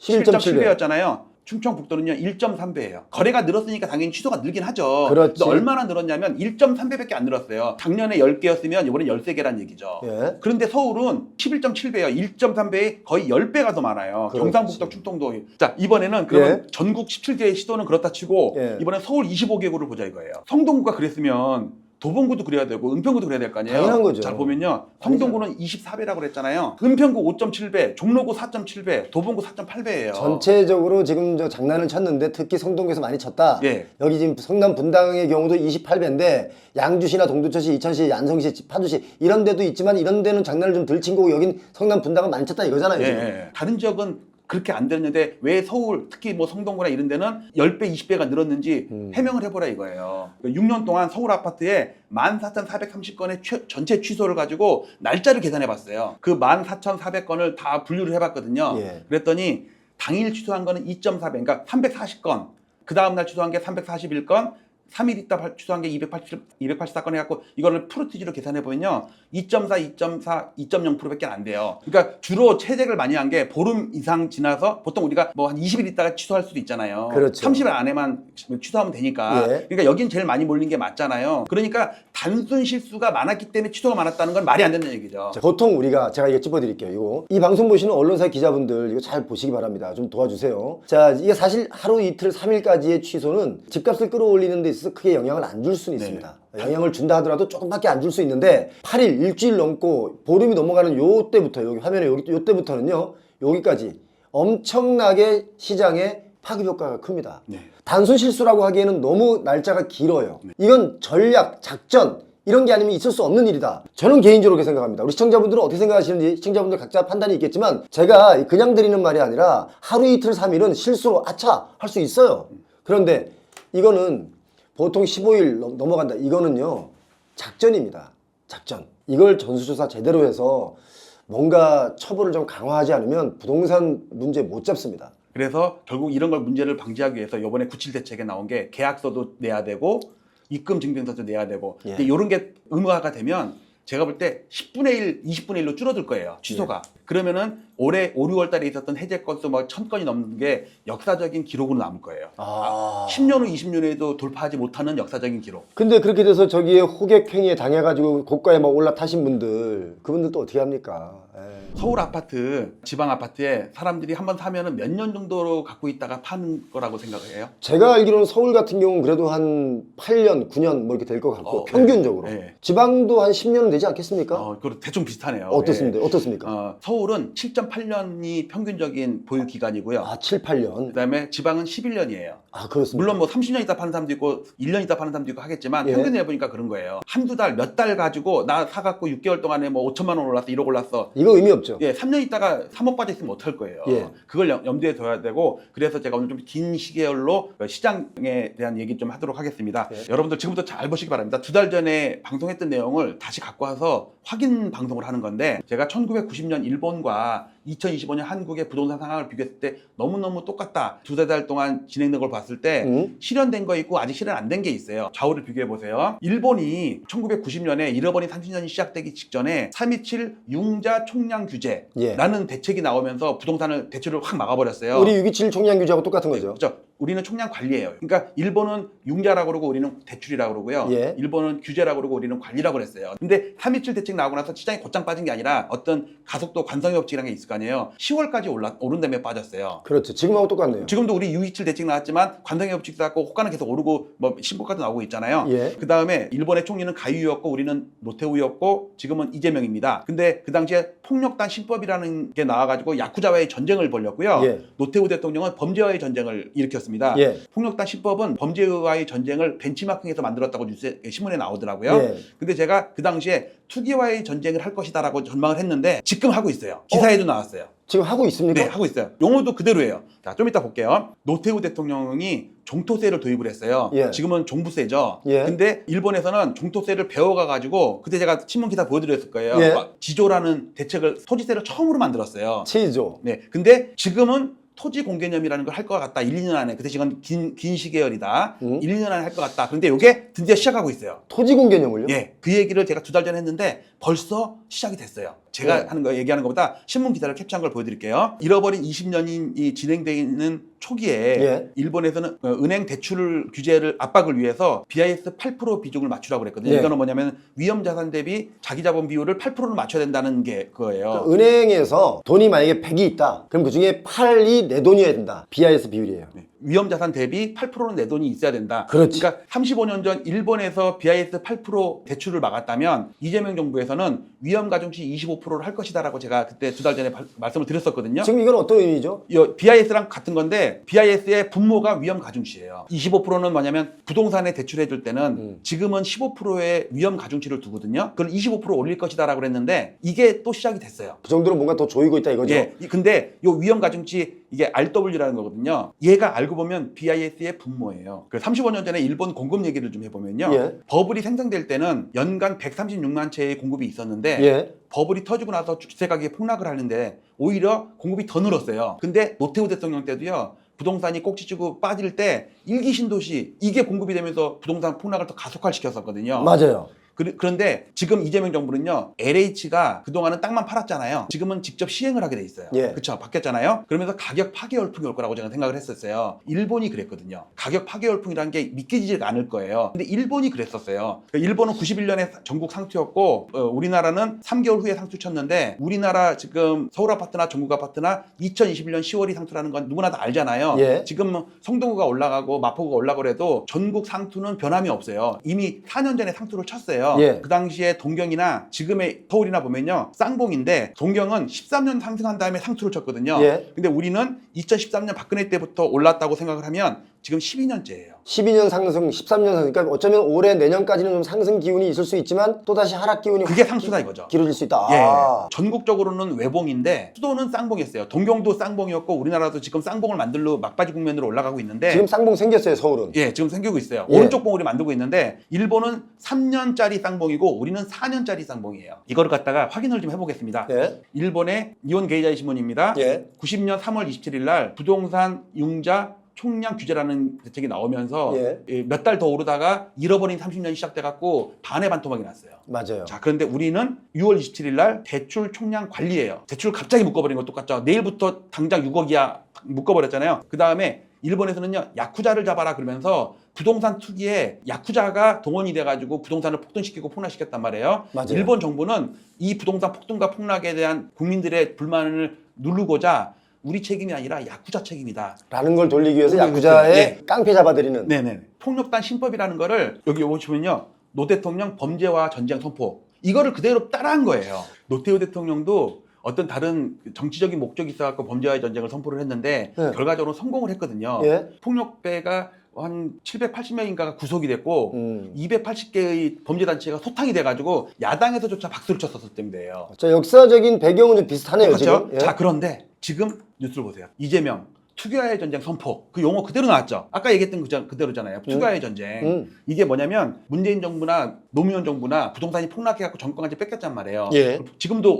11.7배. 11.7배였잖아요. 충청북도는요 1.3배예요. 거래가 늘었으니까 당연히 취소가 늘긴 하죠. 그렇지. 근데 얼마나 늘었냐면 1.3배밖에 안 늘었어요. 작년에 10개였으면 이번에 13개란 얘기죠. 예. 그런데 서울은 11.7배예요. 1.3배에 거의 10배가 더 많아요. 그렇지. 경상북도, 충청도. 자, 이번에는 그러면 예. 전국 17개의 시도는 그렇다 치고 예. 이번엔 서울 25개구를 보자 이거예요. 성동구가 그랬으면 도봉구도 그래야 되고 은평구도 그래야 될 거 아니에요. 당연한 거죠. 잘 보면요. 성동구는 24배라고 그랬잖아요. 은평구 5.7배, 종로구 4.7배, 도봉구 4.8배예요. 전체적으로 지금 저 장난을 쳤는데 특히 성동구에서 많이 쳤다. 예. 여기 지금 성남 분당의 경우도 28배인데 양주시나 동두천시, 이천시, 안성시, 파주시 이런 데도 있지만 이런 데는 장난을 좀 덜 친 거고 여긴 성남 분당은 많이 쳤다 이거잖아요. 예, 지금. 예. 다른 지역은 그렇게 안 됐는데 왜 서울 특히 뭐 성동구나 이런 데는 10배, 20배가 늘었는지 해명을 해보라 이거예요. 6년 동안 서울 아파트에 14,430건의 전체 취소를 가지고 날짜를 계산해봤어요. 그 14,400건을 다 분류를 해봤거든요. 예. 그랬더니 당일 취소한 거는 2.4배, 그러니까 340건. 그 다음날 취소한 게 341건. 3일 있다 취소한 게 284건 해갖고 이거를 프로티지로 계산해보면요 2.4, 2.4, 2.0%밖에 안 돼요. 그러니까 주로 채택을 많이 한 게 보름 이상 지나서 보통 우리가 뭐 한 20일 있다가 취소할 수도 있잖아요. 그렇죠. 30일 안에만 취소하면 되니까. 예. 그러니까 여긴 제일 많이 몰린 게 맞잖아요. 그러니까 단순 실수가 많았기 때문에 취소가 많았다는 건 말이 안 된다는 얘기죠. 자, 보통 우리가 제가 이거 짚어드릴게요. 이 방송 보시는 언론사 기자분들 이거 잘 보시기 바랍니다. 좀 도와주세요. 자, 이게 사실 하루 이틀 3일까지의 취소는 집값을 끌어올리는 데 있어서 크게 영향을 안 줄 수는 있습니다. 영향을 준다 하더라도 조금밖에 안 줄 수 있는데 8일, 일주일 넘고 보름이 넘어가는 요 때부터 여기 화면에 요 때부터는요 여기까지 엄청나게 시장에 파급 효과가 큽니다. 네. 단순 실수라고 하기에는 너무 날짜가 길어요. 이건 전략, 작전 이런 게 아니면 있을 수 없는 일이다. 저는 개인적으로 그렇게 생각합니다. 우리 시청자분들은 어떻게 생각하시는지 시청자분들 각자 판단이 있겠지만 제가 그냥 드리는 말이 아니라 하루 이틀 3일은 실수로 아차 할 수 있어요. 그런데 이거는 보통 15일 넘어간다. 이거는요 작전입니다. 작전. 이걸 전수조사 제대로 해서 뭔가 처벌을 좀 강화하지 않으면 부동산 문제 못 잡습니다. 그래서 결국 이런 걸 문제를 방지하기 위해서 이번에 97 대책에 나온 게 계약서도 내야 되고 입금 증빙서도 내야 되고 예. 이런 게 의무화가 되면 제가 볼 때 10분의 1, 20분의 1로 줄어들 거예요. 취소가. 그러면은 올해 5, 6월 달에 있었던 해제 건수 뭐 1000건이 넘는 게 역사적인 기록으로 남을 거예요. 10년 후, 20년 후에도 돌파하지 못하는 역사적인 기록. 근데 그렇게 돼서 저기에 호객행위에 당해가지고 고가에 막 올라타신 분들 그분들 또 어떻게 합니까? 에이. 서울 아파트, 지방 아파트에 사람들이 한번 사면은 몇 년 정도로 갖고 있다가 파는 거라고 생각해요? 제가 알기로는 서울 같은 경우는 그래도 한 8년, 9년 뭐 이렇게 될 것 같고 평균적으로. 네. 지방도 한 10년은 되지 않겠습니까? 그거 대충 비슷하네요. 어떻습니까? 예. 어떻습니까? 서울은 7.8년이 평균적인 보유 기간이고요. 아, 7, 8년. 그다음에 지방은 11년이에요. 아, 그렇습니다. 물론 뭐 30년 있다 파는 사람도 있고 1년 있다 파는 사람도 있고 하겠지만 예. 평균 내보니까 그런 거예요. 한두 달, 몇 달 가지고 나 사갖고 6개월 동안에 뭐 5천만 원 올랐어, 1억 올랐어. 이거 의미 없죠. 예, 3년 있다가 3억 빠져 있으면 어떡할 거예요. 예. 그걸 염두에 둬야 되고 그래서 제가 오늘 좀 긴 시계열로 시장에 대한 얘기 좀 하도록 하겠습니다. 예. 여러분들 지금부터 잘 보시기 바랍니다. 2달 전에 방송했던 내용을 다시 갖고 와서 확인 방송을 하는 건데 제가 1990년 일본과 2025년 한국의 부동산 상황을 비교했을 때 너무너무 똑같다. 두세 달 동안 진행된 걸 봤을 때 실현된 거 있고 아직 실현 안 된 게 있어요. 좌우를 비교해 보세요. 일본이 1990년에 잃어버린 30년이 시작되기 직전에 327 융자 총량 규제라는 대책이 나오면서 부동산을 대출을 확 막아버렸어요. 우리 627 총량 규제하고 똑같은 거죠. 그렇죠. 우리는 총량 관리예요. 그러니까 일본은 융자라고 그러고 우리는 대출이라고 그러고요. 예. 일본은 규제라고 그러고 우리는 관리라고 그랬어요. 근데 327 대책 나오고 나서 시장이 곧장 빠진 게 아니라 어떤 가속도 관성의 법칙이라는 게 있을 거 아니에요. 10월까지 오른 다음에 빠졌어요. 그렇죠. 지금하고 똑같네요. 지금도 우리 627 대책 나왔지만 관성의 법칙 쌓고 호가는 계속 오르고 뭐 신고가도 나오고 있잖아요. 예. 그 다음에 일본의 총리는 가이유였고 우리는 노태우였고 지금은 이재명입니다. 근데 그 당시에 폭력단 신법이라는 게 나와가지고 야쿠자와의 전쟁을 벌였고요. 예. 노태우 대통령은 범죄와의 전쟁을 일으켰습니다. 예. 폭력단 신법은 범죄와의 전쟁을 벤치마킹해서 만들었다고 신문에 나오더라고요. 예. 근데 제가 그 당시에 투기와의 전쟁을 할 것이다라고 전망을 했는데 지금 하고 있어요. 기사에도 나왔어요. 지금 하고 있습니까? 네, 하고 있어요. 용어도 그대로예요. 자, 좀 이따 볼게요. 노태우 대통령이 종토세를 도입을 했어요. 예. 지금은 종부세죠. 예. 근데 일본에서는 종토세를 배워가가지고 그때 제가 신문 기사 보여드렸을 거예요. 예. 지조라는 대책을 소지세를 처음으로 만들었어요. 치죠. 네, 근데 지금은 토지 공개념이라는 걸 할 것 같다. 1, 2년 안에. 그때 지금 긴 시계열이다. 1, 2년 안에 할 것 같다. 그런데 이게 드디어 시작하고 있어요. 토지 공개념을요? 예, 그 얘기를 제가 2달 전에 했는데 벌써 시작이 됐어요. 제가 네. 하는 거 얘기하는 것보다 신문 기사를 캡처한 걸 보여드릴게요. 잃어버린 20년이 진행되어 있는 초기에 예. 일본에서는 은행 대출 규제를 압박을 위해서 BIS 8% 비중을 맞추라고 그랬거든요. 예. 이거는 뭐냐면 위험 자산 대비 자기 자본 비율을 8%로 맞춰야 된다는 게 그거예요. 그러니까 은행에서 돈이 만약에 100이 있다. 그럼 그중에 8이 내 돈이어야 된다. BIS 비율이에요. 네. 위험 자산 대비 8%는 내 돈이 있어야 된다. 그렇지. 그러니까 35년 전 일본에서 BIS 8% 대출을 막았다면 이재명 정부에서는 위험 가중치 25%를 할 것이다라고 제가 그때 2달 전에 말씀을 드렸었거든요. 지금 이건 어떤 의미죠? BIS랑 같은 건데 BIS의 분모가 위험 가중치예요. 25%는 뭐냐면 부동산에 대출해 줄 때는 지금은 15%의 위험 가중치를 두거든요. 그걸 25% 올릴 것이다라고 그랬는데 이게 또 시작이 됐어요. 그 정도로 뭔가 더 조이고 있다 이거죠? 예. 근데 요 위험 가중치 이게 RW라는 거거든요. 얘가 알고 보면 BIS의 분모예요. 그 35년 전에 일본 공급 얘기를 좀 해보면요. 예. 버블이 생성될 때는 연간 136만 채의 공급이 있었는데 예. 버블이 터지고 나서 주택 가격이 폭락을 하는데 오히려 공급이 더 늘었어요. 근데 노태우 대통령 때도요. 부동산이 꼭지치고 빠질 때 일기 신도시 이게 공급이 되면서 부동산 폭락을 더 가속화시켰었거든요. 맞아요. 그런데 지금 이재명 정부는요. LH가 그동안은 땅만 팔았잖아요. 지금은 직접 시행을 하게 돼 있어요. 예. 그렇죠. 바뀌었잖아요. 그러면서 가격 파괴 열풍이 올 거라고 제가 생각을 했었어요. 일본이 그랬거든요. 가격 파괴 열풍이라는 게 믿기지가 않을 거예요. 근데 일본이 그랬었어요. 일본은 91년에 전국 상투였고 우리나라는 3개월 후에 상투 쳤는데 우리나라 지금 서울 아파트나 전국 아파트나 2021년 10월이 상투라는 건 누구나 다 알잖아요. 예. 지금 성동구가 올라가고 마포구가 올라가고 해도 전국 상투는 변함이 없어요. 이미 4년 전에 상투를 쳤어요. 예. 그 당시에 동경이나 지금의 서울이나 보면요. 쌍봉인데 동경은 13년 상승한 다음에 상투를 쳤거든요. 예. 근데 우리는 2013년 박근혜 때부터 올랐다고 생각을 하면 지금 12년째예요. 12년 상승, 13년 상승. 그러니까 어쩌면 올해 내년까지는 좀 상승 기운이 있을 수 있지만 또다시 하락 기운이 그게 상수다 이거죠. 길어질 수 있다. 예. 아. 전국적으로는 외봉인데 수도는 쌍봉이었어요. 동경도 쌍봉이었고 우리나라도 지금 쌍봉을 만들러 막바지 국면으로 올라가고 있는데 지금 쌍봉 생겼어요, 서울은. 예, 지금 생기고 있어요. 예. 오른쪽 봉우리 만들고 있는데 일본은 3년짜리 쌍봉이고 우리는 4년짜리 쌍봉이에요. 이거를 갖다가 확인을 좀 해보겠습니다. 예. 일본의 니혼 게이자이 신문입니다. 예. 90년 3월 27일 날 부동산 융자 총량 규제라는 대책이 나오면서 예. 몇 달 더 오르다가 잃어버린 30년이 시작돼갖고 반의 반토막이 났어요. 맞아요. 자, 그런데 우리는 6월 27일 날 대출 총량 관리예요. 대출 갑자기 묶어버린 거 똑같죠. 내일부터 당장 6억이야 묶어버렸잖아요. 그 다음에 일본에서는요, 야쿠자를 잡아라 그러면서 부동산 투기에 야쿠자가 동원이 돼가지고 부동산을 폭등시키고 폭락시켰단 말이에요. 맞아요. 일본 정부는 이 부동산 폭등과 폭락에 대한 국민들의 불만을 누르고자 우리 책임이 아니라 야쿠자 책임이다. 라는 걸 돌리기 위해서 네, 야쿠자의 네. 깡패 잡아들이는. 네네. 폭력단 신법이라는 거를 여기 보시면요. 노 대통령 범죄와 전쟁 선포. 이거를 그대로 따라한 거예요. 노태우 대통령도 어떤 다른 정치적인 목적이 있어갖고 범죄와의 전쟁을 선포를 했는데 네. 결과적으로 성공을 했거든요. 예. 폭력배가 한 780명인가가 구속이 됐고 280개의 범죄단체가 소탕이 돼가지고 야당에서조차 박수를 쳤었을 때인데요. 자, 역사적인 배경은 좀 비슷하네요, 그렇죠? 지금. 예. 자, 그런데 지금 뉴스를 보세요. 이재명 투기와의 전쟁 선포 그 용어 그대로 나왔죠. 아까 얘기했던 그대로잖아요. 투기와의 전쟁. 이게 뭐냐면 문재인 정부나 노무현 정부나 부동산이 폭락해갖고 정권까지 뺏겼단 말이에요. 예. 지금도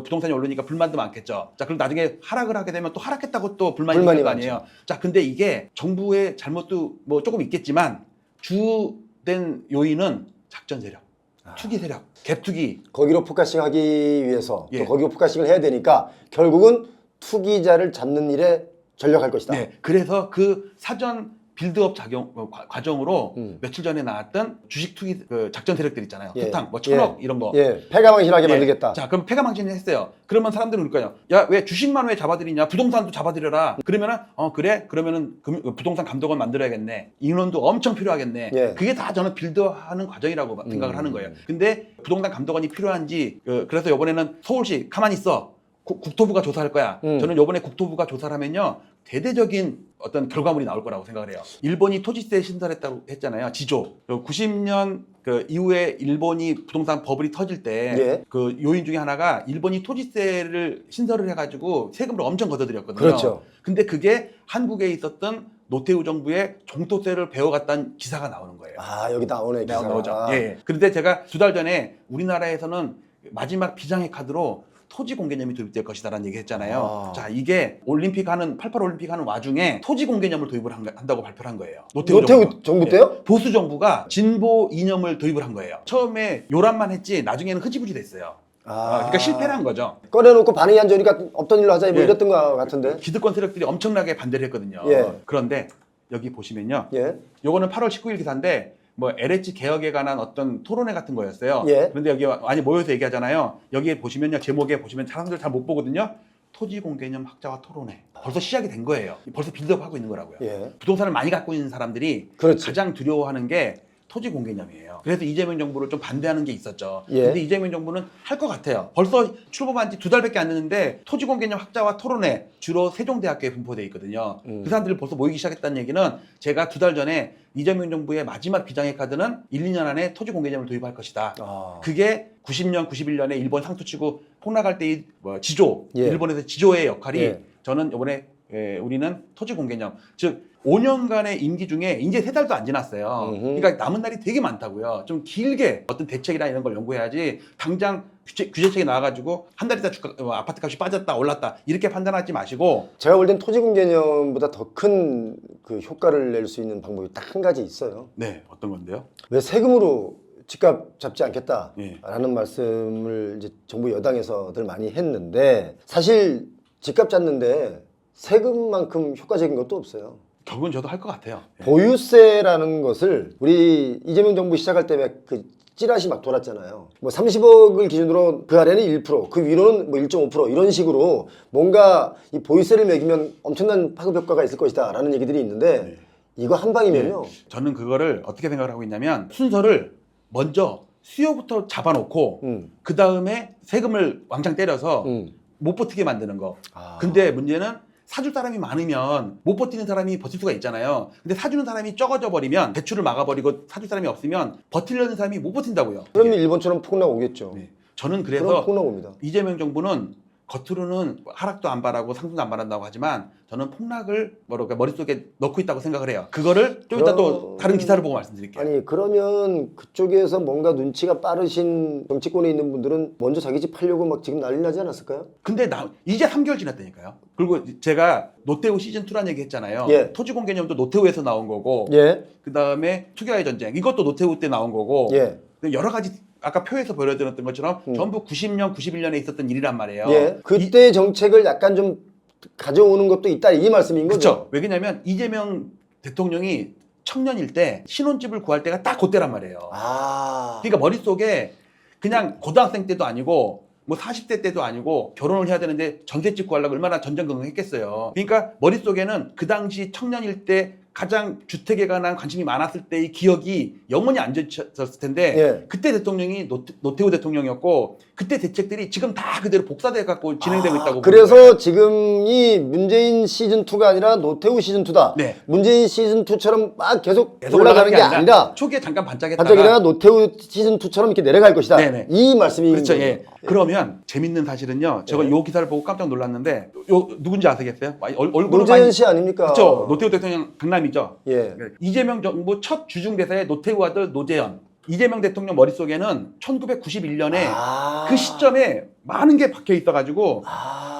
부동산이 오르니까 불만도 많겠죠. 자, 그럼 나중에 하락을 하게 되면 또 하락했다고 또 불만이 불만이 있을 거 아니에요. 자, 근데 이게 정부의 잘못도 뭐 조금 있겠지만 주된 요인은 작전 세력, 투기 세력, 갭투기. 거기로 포커싱하기 위해서 예. 또 거기로 포커싱을 해야 되니까 결국은 투기자를 잡는 일에 전력할 것이다. 네, 그래서 그 사전 빌드업 과정으로 며칠 전에 나왔던 주식 투기 작전 세력들 있잖아요. 예. 투탕, 뭐 천억 이런 거. 예, 패가망신하게 예. 만들겠다. 자, 그럼 패가망신을 했어요. 그러면 사람들은 그럴 거예요. 야, 왜 주식만 왜 잡아들이냐? 부동산도 잡아들여라. 그러면은 그래? 그러면은 부동산 감독원 만들어야겠네. 인원도 엄청 필요하겠네. 예. 그게 다 저는 빌드업하는 과정이라고 생각을 하는 거예요. 근데 부동산 감독원이 필요한지 그래서 이번에는 서울시 가만히 있어. 국토부가 조사할 거야. 저는 이번에 국토부가 조사를 하면요. 대대적인 어떤 결과물이 나올 거라고 생각을 해요. 일본이 토지세 신설했다고 했잖아요. 지조. 90년 그 이후에 일본이 부동산 버블이 터질 때 그 예. 요인 중에 하나가 일본이 토지세를 신설을 해가지고 세금을 엄청 걷어들였거든요. 그렇죠. 근데 그게 한국에 있었던 노태우 정부의 종토세를 배워갔다는 기사가 나오는 거예요. 아, 여기 나오네, 기사가. 나오죠. 예. 그런데 제가 2달 전에 우리나라에서는 마지막 비장의 카드로 토지 공개념이 도입될 것이다라는 얘기 했잖아요. 자, 이게 88 올림픽 하는 와중에 토지 공개념을 도입을 한다고 발표를 한 거예요. 노태우 정부 때요? 예. 보수 정부가 진보 이념을 도입을 한 거예요. 처음에 요란만 했지 나중에는 흐지부지 됐어요. 그러니까 실패를 한 거죠. 꺼내놓고 반응이 안 좋으니까 없던 일로 하자 뭐 예. 이랬던 것 같은데. 기득권 세력들이 엄청나게 반대를 했거든요. 예. 그런데 여기 보시면요. 예. 요거는 8월 19일 기사인데 뭐 LH 개혁에 관한 어떤 토론회 같은 거였어요. 예. 그런데 여기 많이 모여서 얘기하잖아요. 여기에 보시면요. 제목에 보시면 사람들 잘 못 보거든요. 토지 공개념 학자와 토론회. 벌써 시작이 된 거예요. 벌써 빌드업 하고 있는 거라고요. 예. 부동산을 많이 갖고 있는 사람들이 그렇지. 가장 두려워하는 게 토지 공개념이에요. 그래서 이재명 정부를 좀 반대하는 게 있었죠. 예. 근데 이재명 정부는 할 것 같아요. 벌써 출범한 지 2달밖에 안 됐는데 토지 공개념 학자와 토론회 주로 세종대학교에 분포되어 있거든요. 그 사람들이 벌써 모이기 시작했다는 얘기는 제가 2달 전에 이재명 정부의 마지막 비장의 카드는 1, 2년 안에 토지 공개념을 도입할 것이다. 그게 90년, 91년에 일본 상투치고 폭락할 때의 지조, 예. 일본에서 지조의 역할이 예. 저는 이번에 우리는 토지 공개념, 즉 5년간의 임기 중에 이제 3달도 안 지났어요. 그러니까 남은 날이 되게 많다고요. 좀 길게 어떤 대책이나 이런 걸 연구해야지 당장 규제책이 나와가지고 한 달 있다 아파트 값이 빠졌다 올랐다 이렇게 판단하지 마시고 제가 볼 땐 토지 공개념보다 더 큰 그 효과를 낼 수 있는 방법이 딱 한 가지 있어요. 네, 어떤 건데요? 왜 세금으로 집값 잡지 않겠다라는 예. 말씀을 이제 정부 여당에서들 많이 했는데 사실 집값 잡는데 세금만큼 효과적인 것도 없어요. 결국은 저도 할 것 같아요. 보유세라는 것을 우리 이재명 정부 시작할 때 그 찌라시 막 돌았잖아요. 뭐 30억을 기준으로 그 아래는 1%, 그 위로는 뭐 1.5% 이런 식으로 뭔가 이 보유세를 매기면 엄청난 파급 효과가 있을 것이다라는 얘기들이 있는데 이거 한 방이면요. 저는 그거를 어떻게 생각을 하고 있냐면 순서를 먼저 수요부터 잡아놓고 그 다음에 세금을 왕창 때려서 못 버티게 만드는 거. 근데 문제는 사줄 사람이 많으면 못 버티는 사람이 버틸 수가 있잖아요. 근데 사주는 사람이 적어져 버리면 대출을 막아버리고 사줄 사람이 없으면 버티려는 사람이 못 버틴다고요. 그러면 일본처럼 폭락 오겠죠. 네. 저는 그럼 그래서 폭락 옵니다. 이재명 정부는 겉으로는 하락도 안 바라고 상승도 안 바란다고 하지만 저는 폭락을 머릿속에 넣고 있다고 생각을 해요. 그거를 좀 이따 또 다른 기사를 보고 말씀드릴게요. 아니 그러면 그쪽에서 뭔가 눈치가 빠르신 정치권에 있는 분들은 먼저 자기 집 팔려고 막 지금 난리 나지 않았을까요? 근데 이제 3개월 지났다니까요. 그리고 제가 노태우 시즌2라는 얘기 했잖아요. 예. 토지공 개념도 노태우에서 나온 거고 예. 그 다음에 투기와의 전쟁 이것도 노태우 때 나온 거고 예. 여러 가지 아까 표에서 보여드렸던 것처럼 전부 90년, 91년에 있었던 일이란 말이에요. 예. 그때 정책을 약간 좀 가져오는 것도 있다 이 말씀인 거죠? 그렇죠. 왜냐면 이재명 대통령이 청년일 때 신혼집을 구할 때가 딱 그때란 말이에요. 그러니까 머릿속에 그냥 고등학생 때도 아니고 뭐 40대 때도 아니고 결혼을 해야 되는데 전셋집 구하려고 얼마나 전전긍긍했겠어요. 그러니까 머릿속에는 그 당시 청년일 때 가장 주택에 관한 관심이 많았을 때의 기억이 영원히 안 잊혀졌을 텐데 예. 그때 대통령이 노태우 대통령이었고 그때 대책들이 지금 다 그대로 복사돼 갖고 진행되고 있다고 보는 거예요. 그래서 지금이 문재인 시즌 2가 아니라 노태우 시즌 2다. 네. 문재인 시즌 2처럼 막 계속 계속 올라가는 게 아니라 초기에 잠깐 반짝였다가 반짝이다가 노태우 시즌 2처럼 이렇게 내려갈 것이다. 네네. 이 말씀이 그렇죠. 예. 그러면 재밌는 사실은요. 제가 요 기사를 보고 깜짝 놀랐는데 요 누군지 아시겠어요? 얼굴을 문재인 씨 아닙니까? 그렇죠. 노태우 대통령 강남이죠. 예. 이재명 정부 첫 주중대사의 노태우 아들 노재현. 이재명 대통령 머릿속에는 1991년에 그 시점에 많은 게 박혀 있어가지고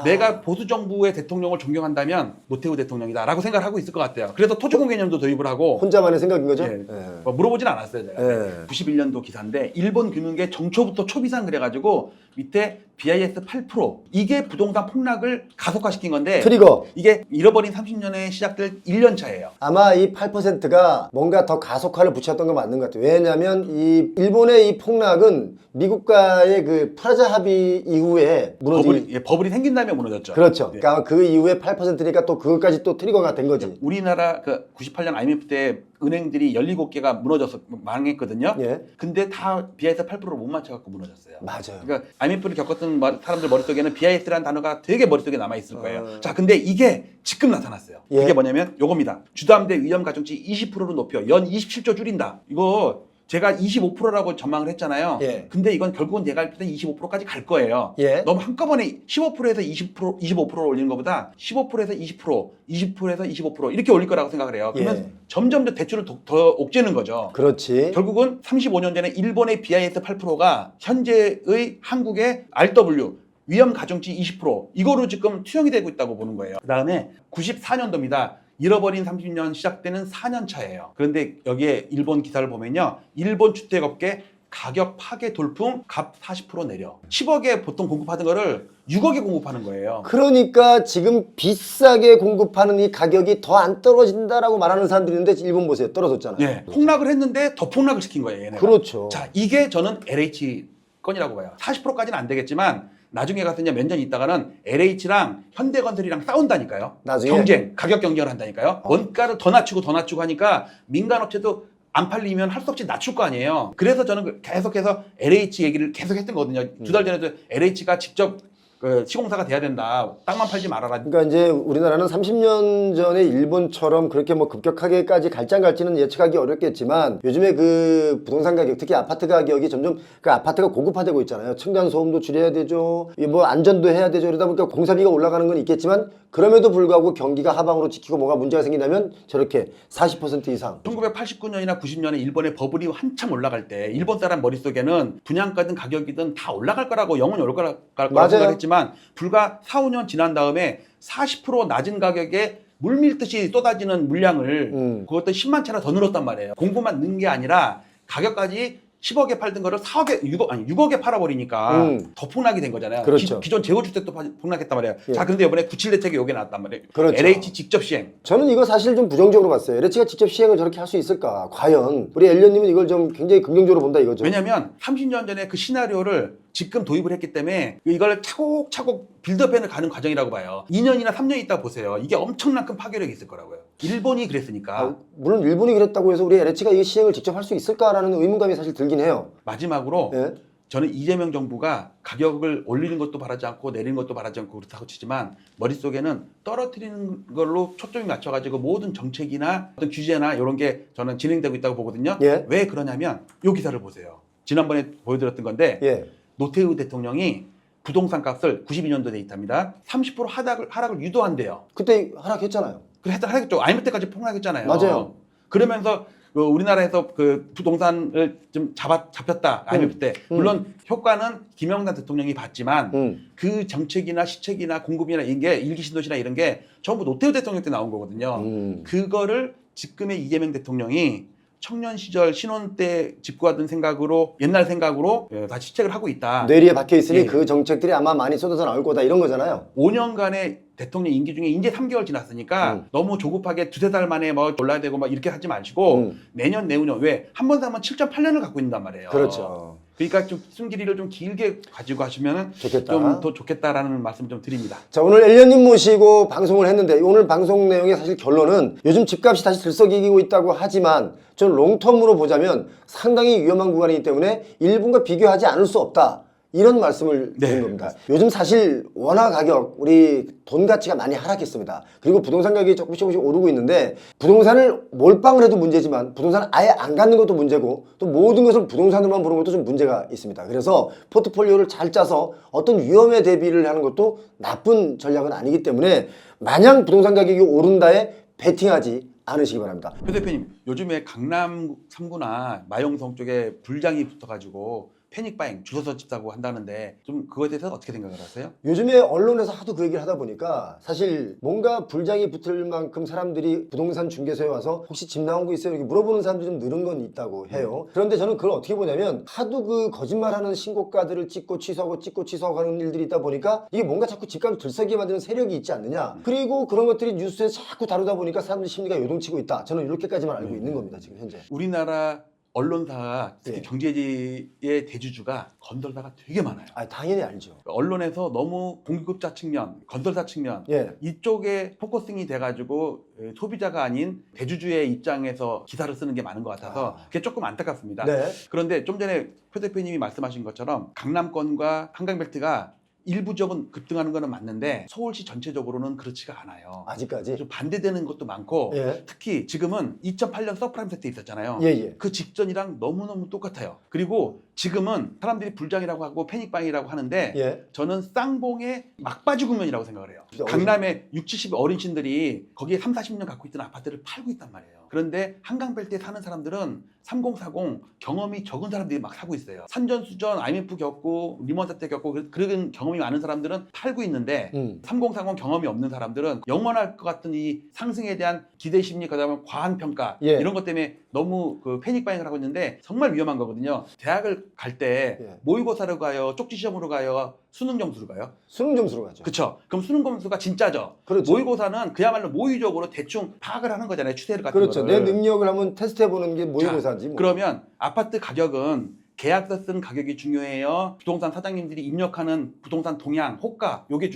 내가 보수 정부의 대통령을 존경한다면 노태우 대통령이다라고 생각을 하고 있을 것 같아요. 그래서 토지공 개념도 도입을 하고 혼자만의 생각인 거죠? 예. 뭐 물어보진 않았어요. 제가. 예. 91년도 기사인데 일본 금융계 정초부터 초비상 그래가지고 밑에 BIS 8% 이게 부동산 폭락을 가속화시킨 건데 트리거. 이게 잃어버린 30년에 시작될 1년 차예요. 아마 이 8%가 뭔가 더 가속화를 붙였던 건 맞는 것 같아요. 왜냐하면 이 일본의 이 폭락은 미국과의 그 프라자 합의 이후에 무너진 버블이 생긴 다음에 무너졌죠. 그렇죠. 예. 그러니까 그 이후에 8%니까 또 그것까지 또 트리거가 된 거지. 우리나라 그 98년 IMF 때 은행들이 17개가 무너져서 망했거든요. 예. 근데 다 BIS 8%를 못 맞춰갖고 무너졌어요. 맞아요. 그러니까 IMF를 겪었던 사람들 머릿속에는 BIS라는 단어가 되게 머릿속에 남아있을 거예요. 자, 근데 이게 지금 나타났어요. 예. 이게 뭐냐면 요겁니다. 주담대 위험 가중치 20%로 높여 연 27조 줄인다. 이거 제가 25%라고 전망을 했잖아요. 예. 근데 이건 결국은 내가 알 때는 25%까지 갈 거예요. 예. 너무 한꺼번에 15%에서 25%를 올리는 것보다 15%에서 20%, 20%에서 25% 이렇게 올릴 거라고 생각을 해요. 그러면 예. 점점 더 대출을 더 옥죄는 거죠. 그렇지. 결국은 35년 전에 일본의 BIS 8%가 현재의 한국의 RW 위험 가중치 20% 이거로 지금 투영이 되고 있다고 보는 거예요. 그다음에 94년도입니다. 잃어버린 30년 시작되는 4년 차예요. 그런데 여기에 일본 기사를 보면요. 일본 주택업계 가격 파괴 돌풍 값 40% 내려. 10억에 보통 공급하던 거를 6억에 공급하는 거예요. 그러니까 지금 비싸게 공급하는 이 가격이 더 안 떨어진다라고 말하는 사람들이 있는데 일본 보세요. 떨어졌잖아요. 네. 폭락을 했는데 더 폭락을 시킨 거예요. 얘네가. 그렇죠. 자, 이게 저는 LH 건이라고 봐요. 40%까지는 안 되겠지만 나중에 가서 이제 몇 년 있다가는 LH랑 현대건설이랑 싸운다니까요. 나중에? 경쟁, 가격 경쟁을 한다니까요. 원가를 더 낮추고 하니까 민간업체도 안 팔리면 할 수 없이 낮출 거 아니에요. 그래서 저는 계속해서 LH 얘기를 계속 했던 거거든요. 2달 전에도 LH가 직접 그 시공사가 돼야 된다. 땅만 팔지 말아라. 그러니까 이제 우리나라는 30년 전에 일본처럼 그렇게 뭐 급격하게까지 갈지는 예측하기 어렵겠지만 요즘에 그 부동산 가격 특히 아파트 가격이 점점 그 아파트가 고급화되고 있잖아요. 층간 소음도 줄여야 되죠. 뭐 안전도 해야 되죠. 그러다 보니까 공사비가 올라가는 건 있겠지만 그럼에도 불구하고 경기가 하방으로 찍히고 뭐가 문제가 생긴다면 저렇게 40% 이상 1989년이나 90년에 일본의 버블이 한참 올라갈 때 일본 사람 머릿속에는 분양가든 가격이든 다 올라갈 거라고 영원히 올라갈 거라고 맞아요. 생각했지만 불과 4, 5년 지난 다음에 40% 낮은 가격에 물밀듯이 쏟아지는 물량을 그것도 10만 채나 더 늘었단 말이에요. 공급만 는 게 아니라 가격까지 10억에 팔던 거를 6억에 팔아버리니까 더 폭락이 된 거잖아요. 그렇죠. 기존 재고주택도 폭락했단 말이에요. 예. 자, 근데 이번에 97 대책이 여기 나왔단 말이에요. 그렇죠. LH 직접 시행. 저는 이거 사실 좀 부정적으로 봤어요. LH가 직접 시행을 저렇게 할 수 있을까? 과연 우리 엘리언님은 이걸 좀 굉장히 긍정적으로 본다 이거죠. 왜냐하면 30년 전에 그 시나리오를 지금 도입을 했기 때문에 이걸 차곡차곡 빌드업해 가는 과정이라고 봐요. 2년이나 3년 있다 보세요. 이게 엄청난 큰 파괴력이 있을 거라고요. 일본이 그랬으니까. 물론 일본이 그랬다고 해서 우리 LH가 이 시행을 직접 할 수 있을까라는 의문감이 사실 들긴 해요. 마지막으로 예? 저는 이재명 정부가 가격을 올리는 것도 바라지 않고 내리는 것도 바라지 않고 그렇다고 치지만 머릿속에는 떨어뜨리는 걸로 초점이 맞춰가지고 모든 정책이나 어떤 규제나 이런 게 저는 진행되고 있다고 보거든요. 예. 왜 그러냐면 이 기사를 보세요. 지난번에 보여드렸던 건데 예. 노태우 대통령이 부동산 값을 92년도 데이터입니다. 30% 하락을 유도한대요. 그때 하락했잖아요. 그래 하락했죠. IMF 때까지 폭락했잖아요. 맞아요. 그러면서 우리나라에서 그 부동산을 좀 잡혔다. IMF 때. 물론 효과는 김영삼 대통령이 봤지만 그 정책이나 시책이나 공급이나 이런 게 일기 신도시나 이런 게 전부 노태우 대통령 때 나온 거거든요. 그거를 지금의 이재명 대통령이 청년 시절 신혼 때 짚고하던 생각으로 옛날 생각으로 다 시책을 하고 있다. 뇌리에 박혀 있으니 예. 그 정책들이 아마 많이 쏟아져 나올 거다 이런 거잖아요. 5년간의 대통령 임기 중에 이제 3개월 지났으니까 너무 조급하게 두세 달 만에 뭐 올라야 되고 막 이렇게 하지 마시고 내년 내후년 왜 한 번 사면 7.8년을 갖고 있단 말이에요. 그렇죠. 그러니까 좀 숨기리를 좀 길게 가지고 하시면 좋겠다. 좀 더 좋겠다라는 말씀 좀 드립니다. 자, 오늘 엘리언님 모시고 방송을 했는데 오늘 방송 내용의 사실 결론은 요즘 집값이 다시 들썩이고 있다고 하지만 저는 롱텀으로 보자면 상당히 위험한 구간이기 때문에 일본과 비교하지 않을 수 없다. 이런 말씀을 드린 네. 겁니다. 요즘 사실 원화 가격, 우리 돈 가치가 많이 하락했습니다. 그리고 부동산 가격이 조금씩 오르고 있는데 부동산을 몰빵을 해도 문제지만 부동산을 아예 안 갖는 것도 문제고 또 모든 것을 부동산으로만 보는 것도 좀 문제가 있습니다. 그래서 포트폴리오를 잘 짜서 어떤 위험에 대비를 하는 것도 나쁜 전략은 아니기 때문에 마냥 부동산 가격이 오른다에 베팅하지 않으시기 바랍니다. 표 대표님, 요즘에 강남 3구나 마용성 쪽에 불장이 붙어가지고 패닉바잉 줄 서서 집 사고 한다는데 좀 그거에 대해서 어떻게 생각을 하세요? 요즘에 언론에서 하도 그 얘기를 하다 보니까 사실 뭔가 불장이 붙을 만큼 사람들이 부동산 중개소에 와서 혹시 집 나온 거 있어요? 이렇게 물어보는 사람들이 좀 늘은 건 있다고 해요. 그런데 저는 그걸 어떻게 보냐면 하도 그 거짓말하는 신고가들을 찍고 취소하고 하는 일들이 있다 보니까 이게 뭔가 자꾸 집값을 들썩이게 만드는 세력이 있지 않느냐. 그리고 그런 것들이 뉴스에 자꾸 다루다 보니까 사람들 심리가 요동치고 있다. 저는 이렇게까지만 알고 있는 겁니다. 지금 현재. 우리나라 언론사가 특히 예. 경제지의 대주주가 건설사가 되게 많아요. 아, 당연히 알죠. 언론에서 너무 공급자 측면, 건설사 측면 예. 이쪽에 포커싱이 돼가지고 소비자가 아닌 대주주의 입장에서 기사를 쓰는 게 많은 것 같아서 그게 조금 안타깝습니다. 네. 그런데 좀 전에 표 대표님이 말씀하신 것처럼 강남권과 한강벨트가 일부 지역은 급등하는 거는 맞는데 서울시 전체적으로는 그렇지가 않아요. 아직까지. 좀 반대되는 것도 많고 예. 특히 지금은 2008년 서프라임 세트 있었잖아요. 예, 예. 그 직전이랑 너무너무 똑같아요. 그리고 지금은 사람들이 불장이라고 하고 패닉방이라고 하는데 예. 저는 쌍봉의 막바지 국면이라고 생각을 해요. 진짜 강남에 60, 70 어르신들이 거기에 3, 40년 갖고 있던 아파트를 팔고 있단 말이에요. 그런데 한강벨트에 사는 사람들은 3040 경험이 적은 사람들이 막 사고 있어요. 산전수전, IMF 겪고 리먼 사태 겪고 그런 경험이 많은 사람들은 팔고 있는데 3040 경험이 없는 사람들은 영원할 것 같은 이 상승에 대한 기대 심리, 그다음에 과한 평가 예. 이런 것 때문에 너무 그 패닉바잉을 하고 있는데 정말 위험한 거거든요. 대학을 갈 때 예. 모의고사를 가요, 쪽지 시험으로 가요, 수능 점수로 가요. 수능 점수로 가죠. 그렇죠. 그럼 수능 점수가 진짜죠. 그렇죠. 모의고사는 그야말로 모의적으로 대충 파악을 하는 거잖아요. 추세를 같은 그렇죠. 거를. 내 능력을 한번 테스트해보는 게 모의고사지. 뭐. 그러면 아파트 가격은 계약서 쓴 가격이 중요해요. 부동산 사장님들이 입력하는 부동산 동향, 호가 요게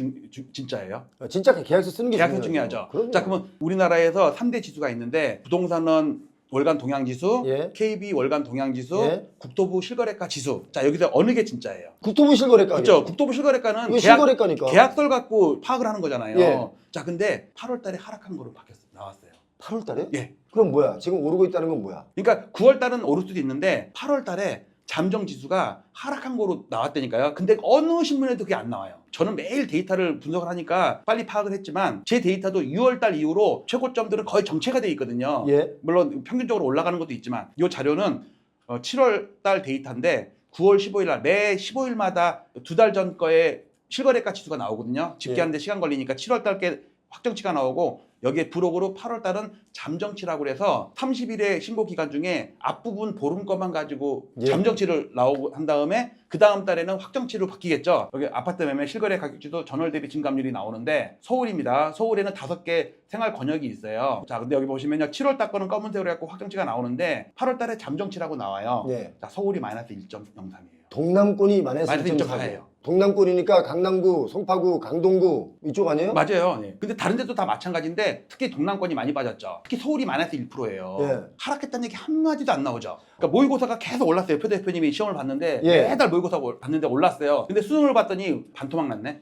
진짜예요. 진짜 계약서 쓰는 게 계약서 중요하죠. 그럼요. 자, 그러면 우리나라에서 3대 지수가 있는데 부동산은 월간 동향 지수, 예. KB 월간 동향 지수, 예. 국토부 실거래가 지수. 자, 여기서 어느 게 진짜예요? 국토부 실거래가 그렇죠. 국토부 실거래가는 이거 실거래가니까. 계약서를 갖고 파악을 하는 거잖아요. 예. 자, 근데 8월 달에 하락한 거로 나왔어요. 8월 달에? 예. 그럼 뭐야? 지금 오르고 있다는 건 뭐야? 그러니까 9월 달은 오를 수도 있는데 8월 달에 잠정 지수가 하락한 거로 나왔다니까요. 근데 어느 신문에도 그게 안 나와요. 저는 매일 데이터를 분석을 하니까 빨리 파악을 했지만 제 데이터도 6월 달 이후로 최고점들은 거의 정체가 돼 있거든요. 예. 물론 평균적으로 올라가는 것도 있지만 이 자료는 7월 달 데이터인데 9월 15일 날 매 15일마다 2달 전 거에 실거래가 지수가 나오거든요. 집계하는데 시간 걸리니까 7월 달께 확정치가 나오고 여기에 부록으로 8월 달은 잠정치라고 해서 30일의 신고 기간 중에 앞부분 보름 것만 가지고 예. 잠정치를 나오고 한 다음에 그 다음 달에는 확정치로 바뀌겠죠. 여기 아파트 매매 실거래 가격지도 전월 대비 증감률이 나오는데 서울입니다. 서울에는 5개 생활 권역이 있어요. 자, 근데 여기 보시면요. 7월 달 거는 검은색으로 해갖고 확정치가 나오는데 8월 달에 잠정치라고 나와요. 예. 자, 서울이 마이너스 1.03이에요. 동남권이 마이너스 마이너스 1.4예요. 1.4예요. 동남권이니까 강남구, 송파구, 강동구 이쪽 아니에요? 맞아요. 예. 근데 다른 데도 다 마찬가지인데 특히 동남권이 많이 빠졌죠. 특히 서울이 마이너스 1%예요. 예. 하락했다는 얘기 한마디도 안 나오죠. 그러니까 모의고사가 계속 올랐어요. 표 대표님이 시험을 봤는데 예. 매달 모의고사 봤는데 올랐어요. 근데 수능을 봤더니 반토막 났네.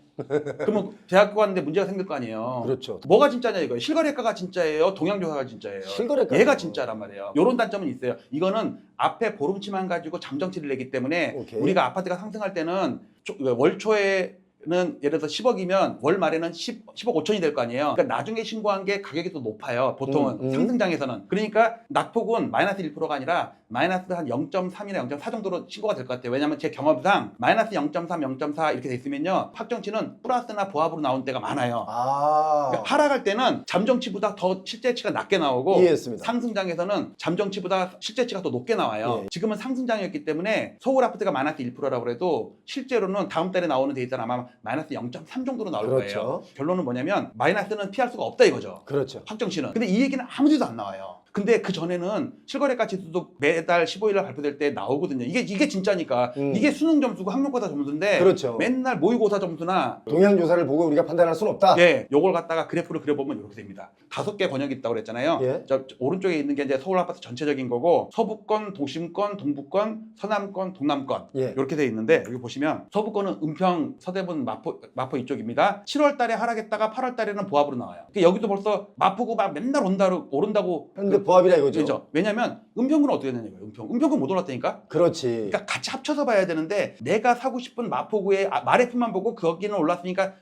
그러면 대학교 갔는데 문제가 생길 거 아니에요. 그렇죠. 뭐가 진짜냐 이거예요. 실거래가가 진짜예요. 동향조사가 진짜예요. 실거래가 얘가 진짜란 말이에요. 이런 단점은 있어요. 이거는 앞에 보름치만 가지고 잠정치를 내기 때문에 오케이. 우리가 아파트가 상승할 때는 월 초에는 예를 들어서 10억이면 월 말에는 10억 5천이 될 거 아니에요. 그러니까 나중에 신고한 게 가격이 더 높아요. 보통은 상승장에서는. 그러니까 낙폭은 마이너스 1%가 아니라 마이너스 한 0.3이나 0.4 정도로 신고가 될 것 같아요. 왜냐하면 제 경험상 마이너스 0.3, 0.4 이렇게 돼 있으면요. 확정치는 플러스나 보합으로 나온 때가 많아요. 아. 그러니까 하락할 때는 잠정치보다 더 실제치가 낮게 나오고 이해했습니다. 상승장에서는 잠정치보다 실제치가 더 높게 나와요. 예. 지금은 상승장이었기 때문에 서울 아파트가 마이너스 1%라고 해도 실제로는 다음 달에 나오는 데이터는 아마 마이너스 0.3 정도로 나올 그렇죠. 거예요. 결론은 뭐냐면 마이너스는 피할 수가 없다 이거죠. 그렇죠. 확정치는. 근데 이 얘기는 아무 데도 안 나와요. 근데 그 전에는 실거래가 지수도 매달 15일 날 발표될 때 나오거든요. 이게 진짜니까. 이게 수능 점수고 학력고사 점수인데 그렇죠. 맨날 모의고사 점수나 동향 조사를 보고 우리가 판단할 수는 없다. 예, 요걸 갖다가 그래프를 그려보면 이렇게 됩니다. 5개 권역이 있다고 그랬잖아요. 예. 오른쪽에 있는 게 이제 서울 아파트 전체적인 거고 서부권, 도심권, 동부권, 서남권, 동남권 예. 이렇게 돼 있는데 여기 보시면 서부권은 은평, 서대문, 마포 이쪽입니다. 7월 달에 하락했다가 8월 달에는 보합으로 나와요. 그러니까 여기도 벌써 마포구 막 맨날 오른다고 현재 보합이라 이거죠. 그렇죠. 왜냐면 은평구는 어떻게 되냐는 거예요. 은평구 못 올랐다니까. 그렇지. 그러니까 같이 합쳐서 봐야 되는데 내가 사고 싶은 마포구의 마레프만 보고 거기는 올랐으니까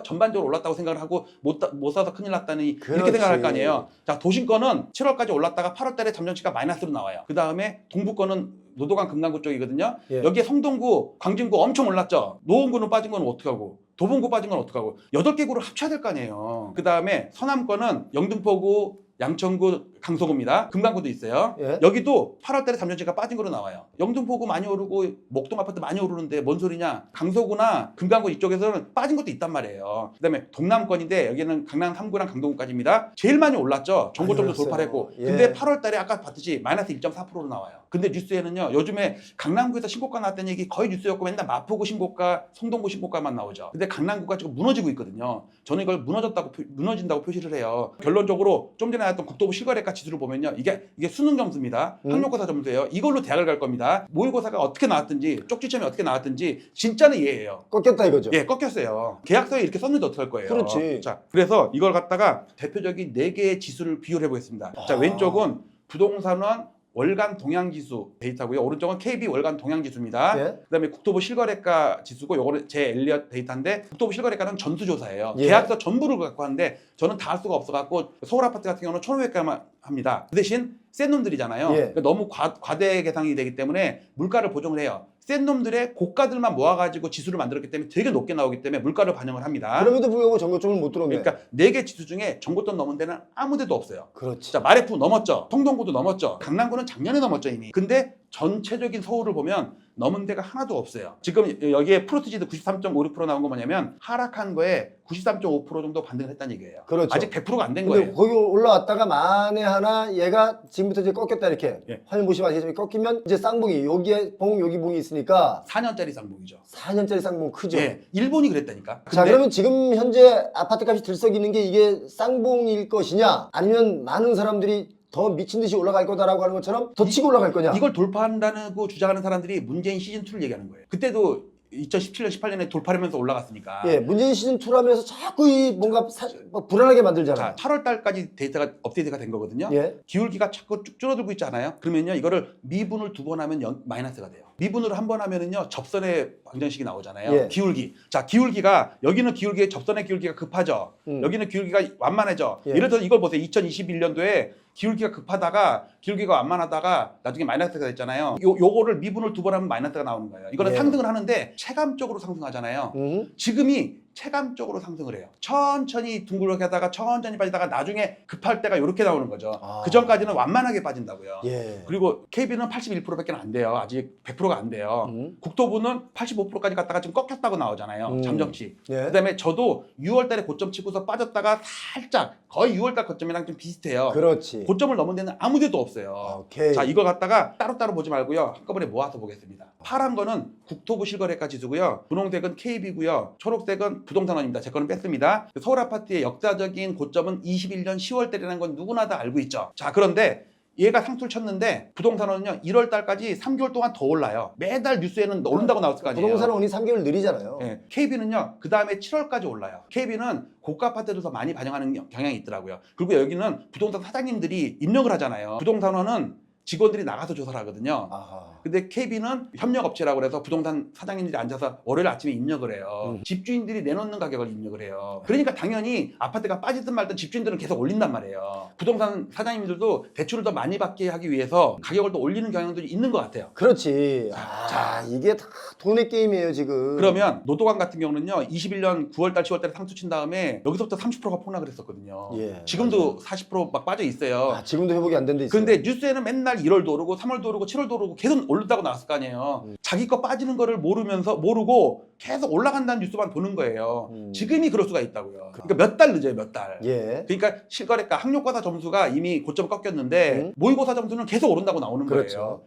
전반적으로 올랐다고 생각을 하고 못 사서 큰일 났다니 이렇게 그렇지. 생각할 거 아니에요. 자, 도심권은 7월까지 올랐다가 8월 달에 점점치가 마이너스로 나와요. 그 다음에 동부권은 노도강 금강구 쪽이거든요. 예. 여기에 성동구, 광진구 엄청 올랐죠. 노원구는 빠진 건 어떡하고 도봉구 빠진 건 어떡하고 8개 구를 합쳐야 될 거 아니에요. 그 다음에 서남권은 영등포구, 양천구, 강서구입니다. 금강구도 있어요. 예. 여기도 8월 달에 잠정치가 빠진 거로 나와요. 영등포구 많이 오르고 목동 아파트 많이 오르는데 뭔 소리냐? 강서구나 금강구 이쪽에서는 빠진 것도 있단 말이에요. 그다음에 동남권인데 여기는 강남 3구랑 강동구까지입니다. 제일 많이 올랐죠. 정고점도 많이 돌파를 했고. 올랐어요. 근데 예. 8월 달에 아까 봤듯이 마이너스 1.4%로 나와요. 근데 뉴스에는요. 요즘에 강남구에서 신고가 나왔다는 얘기 거의 뉴스였고 맨날 마포구 신고가, 성동구 신고가만 나오죠. 근데 강남구가 지금 무너지고 있거든요. 저는 이걸 무너진다고 표시를 해요. 결론적으로 좀 전에 나왔던 국토부 실거래가 지수를 보면요. 이게 수능 점수입니다. 학력고사 점수예요. 이걸로 대학을 갈 겁니다. 모의고사가 어떻게 나왔든지 쪽지점이 어떻게 나왔든지 진짜는 이해해요. 꺾였다 이거죠. 예, 꺾였어요. 계약서에 이렇게 썼는데 어떡할 거예요? 그렇지. 자, 그래서 이걸 갖다가 대표적인 4개의 지수를 비교를 해보겠습니다. 자, 왼쪽은 부동산원 월간 동향지수 데이터고요. 오른쪽은 KB 월간 동향지수입니다. 예. 그다음에 국토부 실거래가 지수고 요거는 제 엘리엇 데이터인데 국토부 실거래가는 전수조사예요. 예. 계약서 전부를 갖고 하는데 저는 다 할 수가 없어갖고 서울 아파트 같은 경우는 1,500개만 합니다. 그 대신 센 놈들이잖아요. 예. 그러니까 너무 과대 계상이 되기 때문에 물가를 보정을 해요. 센 놈들의 고가들만 모아가지고 지수를 만들었기 때문에 되게 높게 나오기 때문에 물가를 반영을 합니다. 그럼에도 불구하고 전고점을 못 들어오네. 그러니까 4개 지수 중에 정고점 넘은 데는 아무 데도 없어요. 그렇지. 자, 마레프 넘었죠. 성동구도 넘었죠. 강남구는 작년에 넘었죠 이미. 근데 전체적인 서울을 보면 넘은 데가 하나도 없어요. 지금 여기에 프로티지드 93.56% 나온 거 뭐냐면 하락한 거에 93.5% 정도 반등을 했다는 얘기예요. 그렇죠. 아직 100%가 안 된 근데 거예요. 거기 올라왔다가 만에 하나 얘가 지금부터 이제 꺾였다 이렇게 예. 화면 보시면 아시겠지만 꺾이면 이제 쌍봉이 여기에 봉 여기 봉이 있으니까 4년짜리 쌍봉이죠. 4년짜리 쌍봉 크죠. 예, 일본이 그랬다니까. 자, 근데 그러면 지금 현재 아파트 값이 들썩이는 게 이게 쌍봉일 것이냐 아니면 많은 사람들이 더 미친 듯이 올라갈 거다라고 하는 것처럼 더 치고 올라갈 거냐. 이걸 돌파한다고 주장하는 사람들이 문재인 시즌2를 얘기하는 거예요. 그때도 2017년, 18년에 돌파하면서 올라갔으니까. 예, 문재인 시즌2라면서 자꾸 이 뭔가 뭐 불안하게 만들잖아. 자, 8월 달까지 데이터가 업데이트가 된 거거든요. 예. 기울기가 자꾸 쭉 줄어들고 있지 않아요? 그러면요, 이거를 미분을 2번 하면 마이너스가 돼요. 미분을 한 번 하면은요, 접선의 방정식이 나오잖아요. 예. 기울기. 자, 기울기가 여기는 접선의 기울기가 급하죠. 여기는 기울기가 완만해져. 예. 예를 들어 이걸 보세요. 2021년도에 기울기가 급하다가 기울기가 완만하다가 나중에 마이너스가 됐잖아요. 요거를 미분을 2번 하면 마이너스가 나오는 거예요. 이거는 예. 상승을 하는데 체감적으로 상승하잖아요. 지금이 체감적으로 상승을 해요. 천천히 둥글게 하다가 천천히 빠지다가 나중에 급할 때가 이렇게 나오는 거죠. 아. 그 전까지는 완만하게 빠진다고요. 예. 그리고 KB는 81%밖에 안 돼요. 아직 100%가 안 돼요. 국토부는 85%까지 갔다가 지금 꺾였다고 나오잖아요. 잠정치. 예. 그다음에 저도 6월 달에 고점 치고서 빠졌다가 살짝 거의 6월 달 고점이랑 좀 비슷해요. 그렇지. 고점을 넘은 데는 아무 데도 없어요. 오케이. 자, 이거 갖다가 따로따로 보지 말고요. 한꺼번에 모아서 보겠습니다. 파란 거는 국토부 실거래가 지수고요. 분홍색은 KB고요. 초록색은 부동산원입니다. 제 거는 뺐습니다. 서울 아파트의 역사적인 고점은 21년 10월 달이라는 건 누구나 다 알고 있죠. 자, 그런데 얘가 상투를 쳤는데 부동산원은요 1월 달까지 3개월 동안 더 올라요. 매달 뉴스에는 오른다고 나왔을 거 아니에요. 부동산원이 3개월 느리잖아요. 네. KB는요 그 다음에 7월까지 올라요. KB는 고가 아파트를 더 많이 반영하는 경향이 있더라고요. 그리고 여기는 부동산 사장님들이 입력을 하잖아요. 부동산원은 직원들이 나가서 조사를 하거든요. 아하. 근데 KB는 협력업체라고 그래서 부동산 사장님들이 앉아서 월요일 아침에 입력을 해요. 집주인들이 내놓는 가격을 입력을 해요. 그러니까 당연히 아파트가 빠지든 말든 집주인들은 계속 올린단 말이에요. 부동산 사장님들도 대출을 더 많이 받게 하기 위해서 가격을 더 올리는 경향들이 있는 것 같아요. 그렇지. 자. 이게 다 돈의 게임이에요 지금. 그러면 노도강 같은 경우는요 21년 9월달 10월달에 상투 친 다음에 여기서부터 30%가 폭락을 했었거든요. 예, 지금도 40%막 빠져 있어요. 지금도 회복이 안 된 데 있어요. 그런데 뉴스에는 맨날 지난달 1월도 오르고 3월도 오르고 7월도 오르고 계속 오른다고 나왔을 거 아니에요. 자기 거 빠지는 거를 모르고 계속 올라간다는 뉴스만 보는 거예요. 지금이 그럴 수가 있다고요. 그러니까 몇 달 늦어요, 몇 달. 예. 그러니까 실거래가 학력고사 점수가 이미 고점을 꺾였는데 모의고사 점수는 계속 오른다고 나오는 그렇죠. 거예요.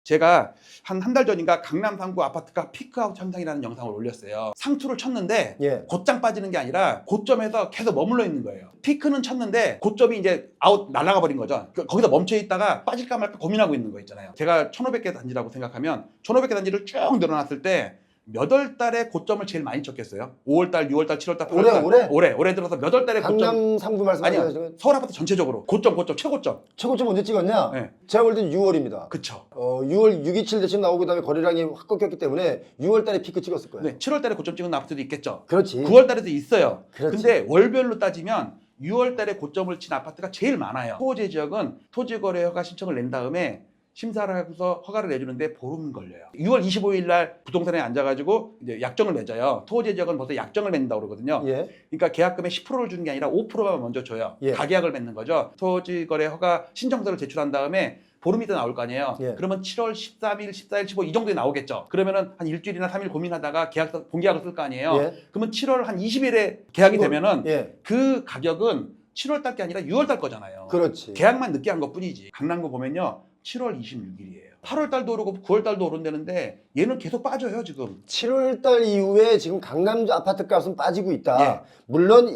제가 한 달 전인가 강남 3구 아파트가 피크아웃 현상이라는 영상을 올렸어요. 상투를 쳤는데 예. 곧장 빠지는 게 아니라 고점에서 계속 머물러 있는 거예요. 피크는 쳤는데 고점이 이제 아웃 날아가 버린 거죠. 거기서 멈춰 있다가 빠질까 말까 고민하고 있는 거 있잖아요. 제가 1500개 단지라고 생각하면 1500개 단지를 쭉 늘어났을 때 몇 월 달에 고점을 제일 많이 쳤겠어요? 5월 달, 6월 달, 7월 달, 8월 달. 올해 들어서 몇 월 달에 고점. 강남 3구 말씀하시는 아니요. 서울 아파트 전체적으로 고점, 최고점. 최고점 언제 찍었냐? 네. 제가 볼 땐 6월입니다. 그쵸. 6월 627 대신 나오고 그다음에 거래량이 확 꺾였기 때문에 6월 달에 피크 찍었을 거예요. 네, 7월 달에 고점 찍은 아파트도 있겠죠. 그렇지. 9월 달에도 있어요. 그렇지. 근데 월별로 따지면 6월 달에 고점을 친 아파트가 제일 많아요. 토지 지역은 토지거래 허가 신청을 낸 다음에 심사를 하고서 허가를 내주는데 보름 걸려요. 6월 25일 날 부동산에 앉아가지고 이제 약정을 맺어요. 토지 지역은 벌써 약정을 맺는다고 그러거든요. 예. 그러니까 계약금의 10%를 주는 게 아니라 5%만 먼저 줘요. 예. 가계약을 맺는 거죠. 토지거래 허가 신청서를 제출한 다음에 보름이 더 나올 거 아니에요. 예. 그러면 7월 13일, 14일, 15일 이 정도에 나오겠죠. 그러면은 한 일주일이나 3일 고민하다가 본계약을 쓸 거 아니에요. 예. 그러면 7월 한 20일에 계약이 되면은 예. 그 가격은 7월 달 게 아니라 6월 달 거잖아요. 그렇지. 계약만 늦게 한 것뿐이지. 강남구 보면요. 7월 26일이에요. 8월 달도 오르고 9월 달도 오른다는데 얘는 계속 빠져요, 지금. 7월 달 이후에 지금 강남 아파트 값은 빠지고 있다. 예. 물론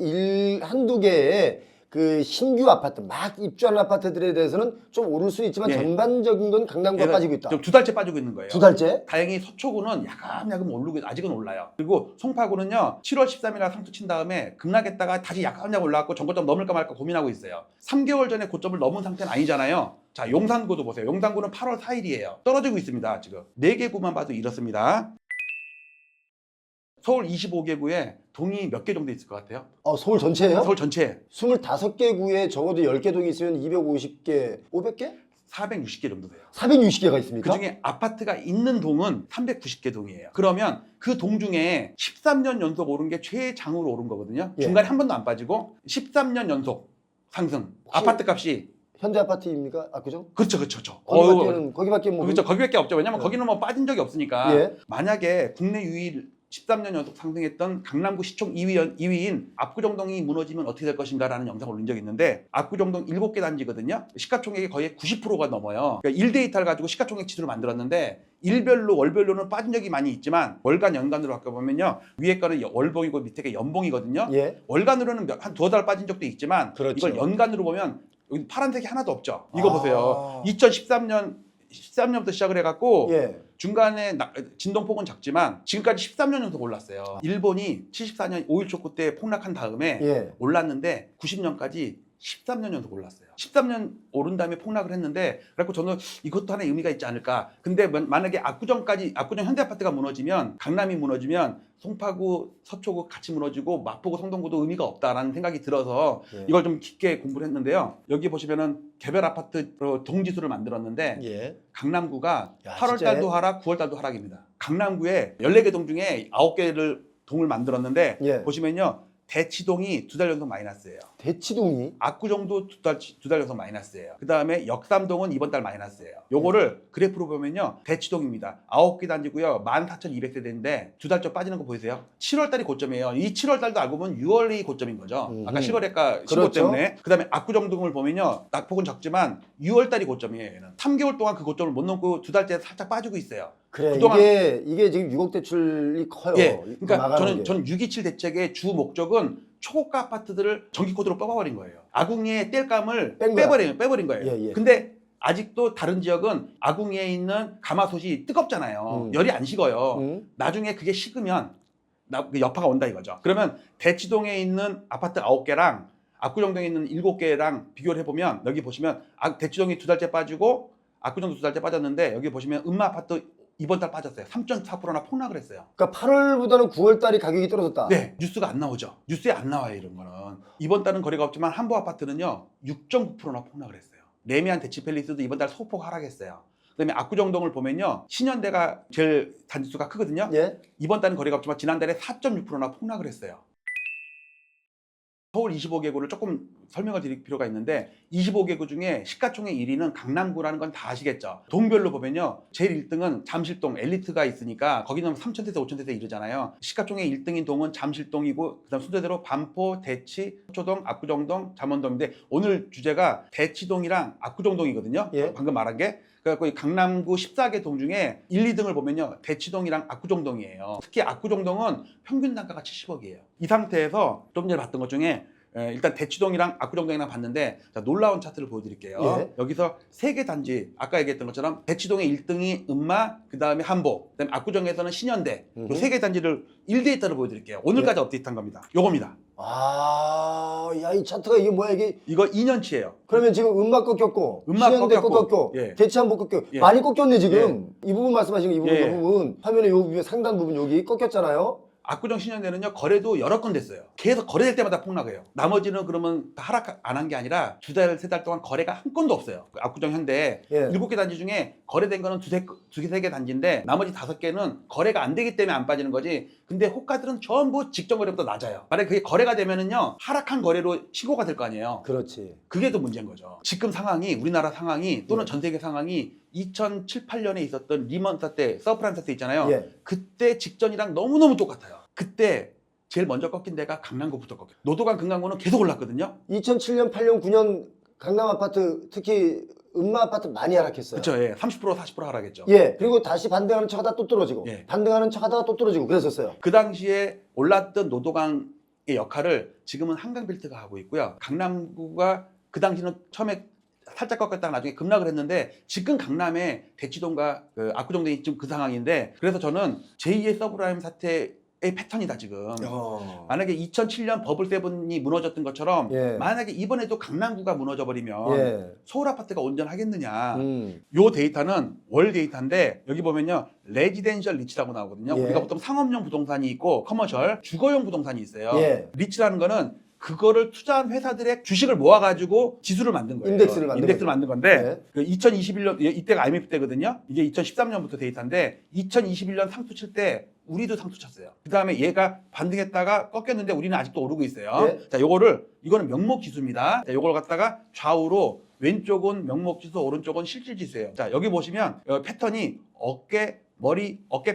한두 개의 그 신규 아파트, 막 입주하는 아파트들에 대해서는 좀 오를 수 있지만 예. 전반적인 건 강남구가 얘가 빠지고 있다. 지금 2달째 빠지고 있는 거예요. 2달째? 다행히 서초구는 야금야금 오르고 아직은 올라요. 그리고 송파구는요 7월 13일날 상투 친 다음에 급락했다가 다시 야금야금 올라왔고 전고점 넘을까 말까 고민하고 있어요. 3개월 전에 고점을 넘은 상태는 아니잖아요. 자, 용산구도 보세요. 용산구는 8월 4일이에요. 떨어지고 있습니다. 지금 4개 구만 봐도 이렇습니다. 서울 25개 구에 동이 몇 개 정도 있을 것 같아요? 서울 전체예요? 서울 전체 25개 구에 적어도 10개 동이 있으면 250개, 500개? 460개 정도 돼요. 460개가 있습니까? 그중에 아파트가 있는 동은 390개 동이에요. 그러면 그 동 중에 13년 연속 오른 게 최장으로 오른 거거든요. 예. 중간에 한 번도 안 빠지고 13년 연속 상승. 혹시 아파트 값이 현대 아파트입니까? 그죠? 그렇죠. 거기밖에 뭐 그렇죠. 거기밖에 없죠. 왜냐면 네. 거기는 뭐 빠진 적이 없으니까. 예. 만약에 국내 유일 13년 연속 상승했던 강남구 시총 2위인 압구정동이 무너지면 어떻게 될 것인가라는 영상을 올린 적이 있는데 압구정동 7개 단지거든요. 시가총액이 거의 90%가 넘어요. 그러니까 1데이터를 가지고 시가총액 지수를 만들었는데 일별로 월별로는 빠진 적이 많이 있지만 월간 연간으로 바꿔보면요. 위에 거는 월봉이고 밑에 게 연봉이거든요. 예. 월간으로는 한 2달 빠진 적도 있지만 그렇죠. 이걸 연간으로 보면 여기 파란색이 하나도 없죠. 이거 보세요. 13년부터 시작을 해갖고 예. 중간에 진동폭은 작지만 지금까지 13년 연속 올랐어요. 일본이 74년 5.1 쇼크 때 폭락한 다음에 예. 올랐는데 90년까지 13년 연속 올랐어요. 13년 오른 다음에 폭락을 했는데 그래서 저는 이것도 하나의 의미가 있지 않을까. 근데 만약에 압구정 현대아파트가 무너지면 강남이 무너지면 송파구, 서초구 같이 무너지고 마포구, 성동구도 의미가 없다라는 생각이 들어서 예. 이걸 좀 깊게 공부를 했는데요. 여기 보시면은 개별 아파트 동지수를 만들었는데 예. 강남구가 야, 8월 진짜 달도 하락, 9월 달도 하락입니다. 강남구에 14개 동 중에 9개를 동을 만들었는데 예. 보시면요. 대치동이 2달 연속 마이너스예요. 대치동이 압구정도 두 달 연속 마이너스예요. 그 다음에 역삼동은 이번 달 마이너스예요. 요거를 그래프로 보면요. 대치동입니다. 9개 단지고요. 14,200세대인데 2달째 빠지는 거 보이세요? 7월 달이 고점이에요. 이 7월 달도 알고 보면 6월이 고점인 거죠. 아까 실거래가 신고 그렇죠. 때문에. 그 다음에 압구정동을 보면요. 낙폭은 적지만 6월 달이 고점이에요. 얘는. 3개월 동안 그 고점을 못 넘고 2달째 살짝 빠지고 있어요. 그래 그동안- 이게 지금 6억 대출이 커요. 예. 그러니까 나가는 게. 저는 627 대책의 주 목적은 초고가 아파트들을 전기 코드로 뽑아버린 거예요. 아궁이의 땔감을 뺀 거야. 빼버린 거예요. 예, 예. 근데 아직도 다른 지역은 아궁이에 있는 가마솥이 뜨겁잖아요. 열이 안 식어요. 나중에 그게 식으면 여파가 온다 이거죠. 그러면 대치동에 있는 아파트 9개랑 압구정동에 있는 7개랑 비교를 해보면 여기 보시면 대치동이 2달째 빠지고 압구정도 2달째 빠졌는데 여기 보시면 음마아파트 이번 달 빠졌어요. 3.4%나 폭락을 했어요. 그러니까 8월보다는 9월 달이 가격이 떨어졌다. 네, 뉴스가 안 나오죠. 뉴스에 안 나와요, 이런 거는. 이번 달은 거래가 없지만 한보 아파트는요, 6.9%나 폭락을 했어요. 레미안 대치팰리스도 이번 달 소폭 하락했어요. 그다음에 압구정동을 보면요, 신현대가 제일 단지수가 크거든요. 예. 이번 달은 거래가 없지만 지난달에 4.6%나 폭락을 했어요. 서울 25개구를 조금 설명을 드릴 필요가 있는데 25개구 중에 시가총액 1위는 강남구라는 건 다 아시겠죠. 동별로 보면요. 제일 1등은 잠실동 엘리트가 있으니까 거기는 3,000대에서 5,000대에 이르잖아요. 시가총액 1등인 동은 잠실동이고 그다음 순서대로 반포, 대치, 서초동, 압구정동, 잠원동인데 오늘 주제가 대치동이랑 압구정동이거든요. 예. 방금 말한 게. 그래갖고 이 강남구 14개 동 중에 1, 2등을 보면요. 대치동이랑 압구정동이에요. 특히 압구정동은 평균 단가가 70억이에요. 이 상태에서 좀 전에 봤던 것 중에 일단 대치동이랑 압구정동이랑 봤는데 자, 놀라운 차트를 보여드릴게요. 예. 여기서 세 개 단지 아까 얘기했던 것처럼 대치동의 1등이 음마, 그 다음에 한복, 그다음에 압구정에서는 신현대 이 세 개 단지를 1데이터를 보여드릴게요. 오늘까지 업데이트한 겁니다. 요겁니다. 야, 이 차트가 이게 뭐야 이게? 이거 2년치예요. 그러면 지금 음악 꺾였고, 음악 시연대 꺾였고, 꺾였고, 예. 대치한복 꺾였고, 예. 많이 꺾였네 지금. 이 부분 말씀하시는 이 부분, 예. 이 부분 화면에 요 위에 상단 부분 여기 꺾였잖아요. 압구정 신현대는요 거래도 여러 건 됐어요. 계속 거래될 때마다 폭락해요. 나머지는 그러면 다 하락 안 한 게 아니라 2달, 3달 동안 거래가 한 건도 없어요. 압구정 현대 예. 7개 단지 중에 거래된 거는 두세 개 단지인데 나머지 5개는 거래가 안 되기 때문에 안 빠지는 거지. 근데 호가들은 전부 직전 거래보다 낮아요. 만약에 그게 거래가 되면은요 하락한 거래로 신고가 될 거 아니에요. 그렇지. 그게 더 문제인 거죠. 지금 상황이 우리나라 상황이 또는 전 세계 상황이 2007, 8년에 있었던 리먼 사태, 서프라임 사태 있잖아요. 예. 그때 직전이랑 너무너무 똑같아요. 그때 제일 먼저 꺾인 데가 강남구부터 꺾여요. 노도강 금강구는 계속 올랐거든요. 2007년, 8년, 9년 강남 아파트 특히 음마 아파트 많이 하락했어요. 그렇죠. 예. 30% 40% 하락했죠. 예. 그리고 다시 반등하는 척하다 또 떨어지고, 예. 반등하는 척하다가 또 떨어지고 그랬었어요. 그 당시에 올랐던 노도강의 역할을 지금은 한강빌트가 하고 있고요. 강남구가 그 당시는 처음에 살짝 꺾였다가 나중에 급락을 했는데 지금 강남의 대치동과 그 압구정동이 지금 그 상황인데 그래서 저는 제2의 서브라임 사태의 패턴이다 지금. 만약에 2007년 버블 세븐이 무너졌던 것처럼 예. 만약에 이번에도 강남구가 무너져 버리면 예. 서울 아파트가 온전하겠느냐. 음. 요 데이터는 월 데이터인데 여기 보면요 레지덴셜 리치라고 나오거든요. 예. 우리가 보통 상업용 부동산이 있고 커머셜 주거용 부동산이 있어요. 예. 리치라는 거는 그거를 투자한 회사들의 주식을 모아가지고 지수를 만든 거예요. 인덱스를 만든 건데 그 2021년 이때가 IMF 때거든요. 이게 2013년부터 데이터인데 2021년 상투 칠 때 우리도 상투 쳤어요. 그 다음에 얘가 반등했다가 꺾였는데 우리는 아직도 오르고 있어요. 예. 자, 이거는 명목 지수입니다. 자, 요걸 갖다가 좌우로 왼쪽은 명목 지수, 오른쪽은 실질 지수예요. 자, 여기 보시면 패턴이 어깨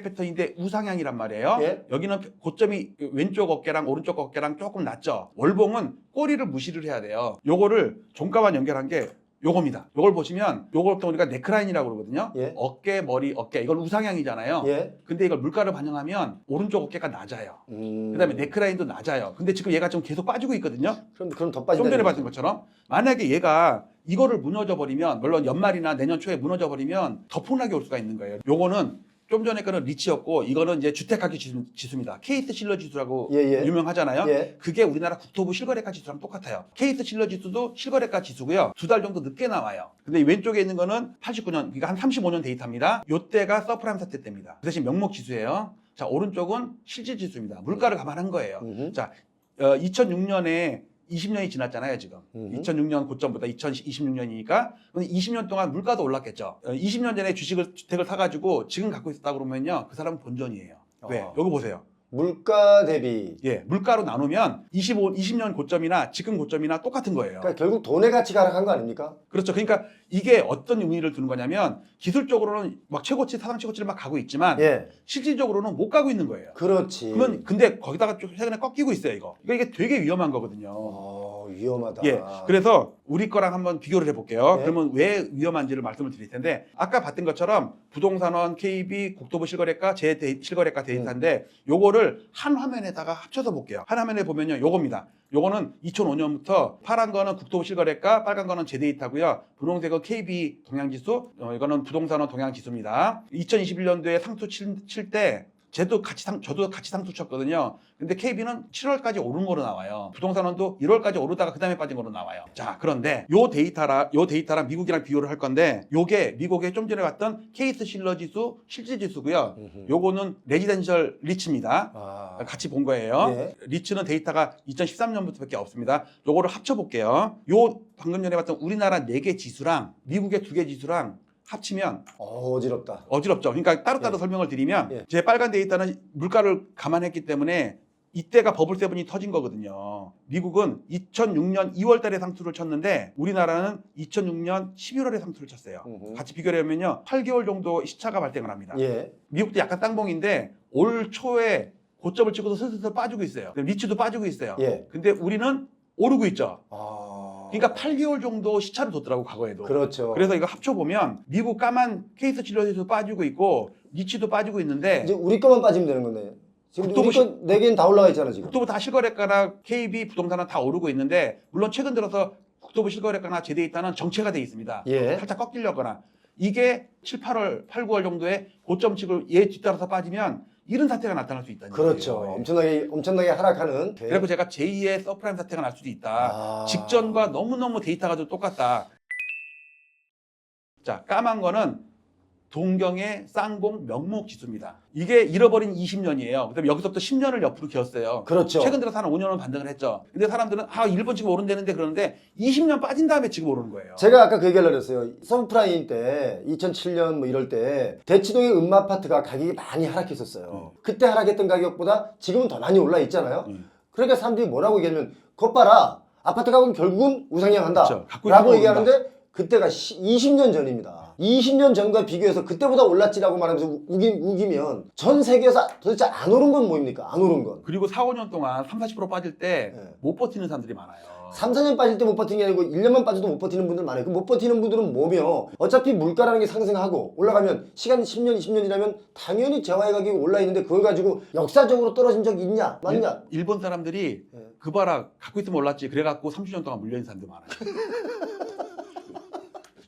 패턴인데 우상향이란 말이에요. 예. 여기는 고점이 왼쪽 어깨랑 오른쪽 어깨랑 조금 낮죠. 월봉은 꼬리를 무시를 해야 돼요. 요거를 종가만 연결한 게 요겁니다. 요걸 보시면 요걸 또 우리가 네크라인이라고 그러거든요. 예. 어깨, 머리, 어깨 이걸 우상향이잖아요. 예. 근데 이걸 물가를 반영하면 오른쪽 어깨가 낮아요. 그다음에 네크라인도 낮아요. 근데 지금 얘가 좀 계속 빠지고 있거든요. 그럼 더 빠진다. 좀 전에 봤던 것처럼 만약에 얘가 이거를 무너져 버리면 물론 연말이나 내년 초에 무너져 버리면 더 폭락이 올 수가 있는 거예요. 요거는 좀 전에 거는 리치였고 이거는 이제 주택가격 지수입니다. 케이스 실러 지수라고 예. 유명하잖아요. 예. 그게 우리나라 국토부 실거래가 지수랑 똑같아요. 케이스 실러 지수도 실거래가 지수고요. 2달 정도 늦게 나와요. 근데 이 왼쪽에 있는 거는 89년, 그러니까 한 35년 데이터입니다. 요때가 서프라임 사태 때입니다. 그 대신 명목 지수예요. 자, 오른쪽은 실질 지수입니다. 물가를 감안한 거예요. 자, 2006년에 20년이 지났잖아요, 지금. 2006년 고점보다 2026년이니까. 근데 20년 동안 물가도 올랐겠죠. 20년 전에 주택을 사가지고 지금 갖고 있었다 그러면요. 그 사람은 본전이에요. 왜? 여기 보세요. 물가 대비. 예, 물가로 나누면 20년 고점이나 지금 고점이나 똑같은 거예요. 그러니까 결국 돈의 가치가 하락한 거 아닙니까? 그렇죠. 그러니까 이게 어떤 의미를 두는 거냐면 기술적으로는 막 최고치, 사상 최고치를 막 가고 있지만 예. 실질적으로는 못 가고 있는 거예요. 그렇지. 그러면 근데 거기다가 좀 최근에 꺾이고 있어요, 이거. 이게 되게 위험한 거거든요. 위험하다. 예. 그래서 우리 거랑 한번 비교를 해볼게요. 예. 그러면 왜 위험한지를 말씀을 드릴 텐데 아까 봤던 것처럼 부동산원, KB, 국토부 실거래가, 실거래가 데이터인데 요거를 한 화면에다가 합쳐서 볼게요. 한 화면에 보면요, 요겁니다. 요거는 2005년부터 파란 거는 국토부 실거래가, 빨간 거는 제 데이터고요. 분홍색은 KB 동향지수, 이거는 부동산원 동향지수입니다. 2021년도에 상투 칠 때 저도 같이 상투 쳤거든요. 근데 KB는 7월까지 오른 거로 나와요. 부동산원도 1월까지 오르다가 그 다음에 빠진 거로 나와요. 자, 그런데 요 데이터랑 미국이랑 비교를 할 건데 요게 미국의 좀 전에 봤던 케이스 실러 지수, 실질 지수고요. 요거는 레지덴셜 리치입니다. 같이 본 거예요. 예. 리치는 데이터가 2013년부터밖에 없습니다. 요거를 합쳐 볼게요. 요 방금 전에 봤던 우리나라 4개 지수랑 미국의 2개 지수랑 합치면 어지럽다. 어지럽죠. 그러니까 따로따로 예. 설명을 드리면 예. 제 빨간 데이터는 물가를 감안했기 때문에 이때가 버블 세븐이 터진 거거든요. 미국은 2006년 2월 달에 상투를 쳤는데 우리나라는 2006년 11월에 상투를 쳤어요. 같이 비교를 하면요. 8개월 정도 시차가 발생을 합니다. 예. 미국도 약간 쌍봉인데 올 초에 고점을 찍어서 슬슬 빠지고 있어요. 리츠도 빠지고 있어요. 예. 근데 우리는 오르고 있죠. 아. 그러니까 8개월 정도 시차를 뒀더라고 과거에도. 그렇죠. 그래서 이거 합쳐보면 미국 까만 케이스 진료에도 빠지고 있고 리츠도 빠지고 있는데 이제 우리 거만 빠지면 되는 건데. 지금 국토부 우리 거 4개는 다 올라가 있잖아 지금. 국토부 다 실거래가나 KB 부동산은 다 오르고 있는데 물론 최근 들어서 국토부 실거래가나 제데이터는 정체가 돼 있습니다. 예. 살짝 꺾이려거나 이게 7, 8월, 8, 9월 정도에 고점치고 얘 뒤따라서 빠지면 이런 사태가 나타날 수 있다는 그렇죠. 얘기예요. 엄청나게 하락하는. 그래서 제가 제2의 서프라임 사태가 날 수도 있다. 아. 직전과 너무너무 데이터가 좀 똑같다. 자, 까만 거는 동경의 쌍봉 명목 지수입니다. 이게 잃어버린 20년이에요. 그다음에 여기서부터 10년을 옆으로 기었어요. 그렇죠. 최근 들어서 한 5년은 반등을 했죠. 근데 사람들은 일본 지금 오른다는데 그러는데 20년 빠진 다음에 지금 오르는 거예요. 제가 아까 그 얘기하려고 했어요. 서브프라임 때 2007년 뭐 이럴 때 대치동의 음마아파트가 가격이 많이 하락했었어요. 그때 하락했던 가격보다 지금은 더 많이 올라 있잖아요. 그러니까 사람들이 뭐라고 얘기하면 것 봐라. 아파트 가격은 결국은 우상향한다. 그렇죠. 갖고 라고 있으면 얘기하는데 그때가 20년 전입니다. 20년 전과 비교해서 그때보다 올랐지라고 말하면서 우기면 전 세계에서 도대체 안 오른 건 뭐입니까? 안 오른 건. 그리고 4, 5년 동안 3, 40% 빠질 때 못 네. 버티는 사람들이 많아요. 3, 4년 빠질 때 못 버티는 게 아니고 1년만 빠져도 못 버티는 분들 많아요. 그 못 버티는 분들은 뭐며 어차피 물가라는 게 상승하고 올라가면 시간이 10년, 20년이라면 당연히 재화의 가격이 올라 있는데 그걸 가지고 역사적으로 떨어진 적이 있냐? 맞냐? 일본 사람들이 네. 그 봐라 갖고 있으면 올랐지 그래갖고 30년 동안 물려있는 사람들 많아요.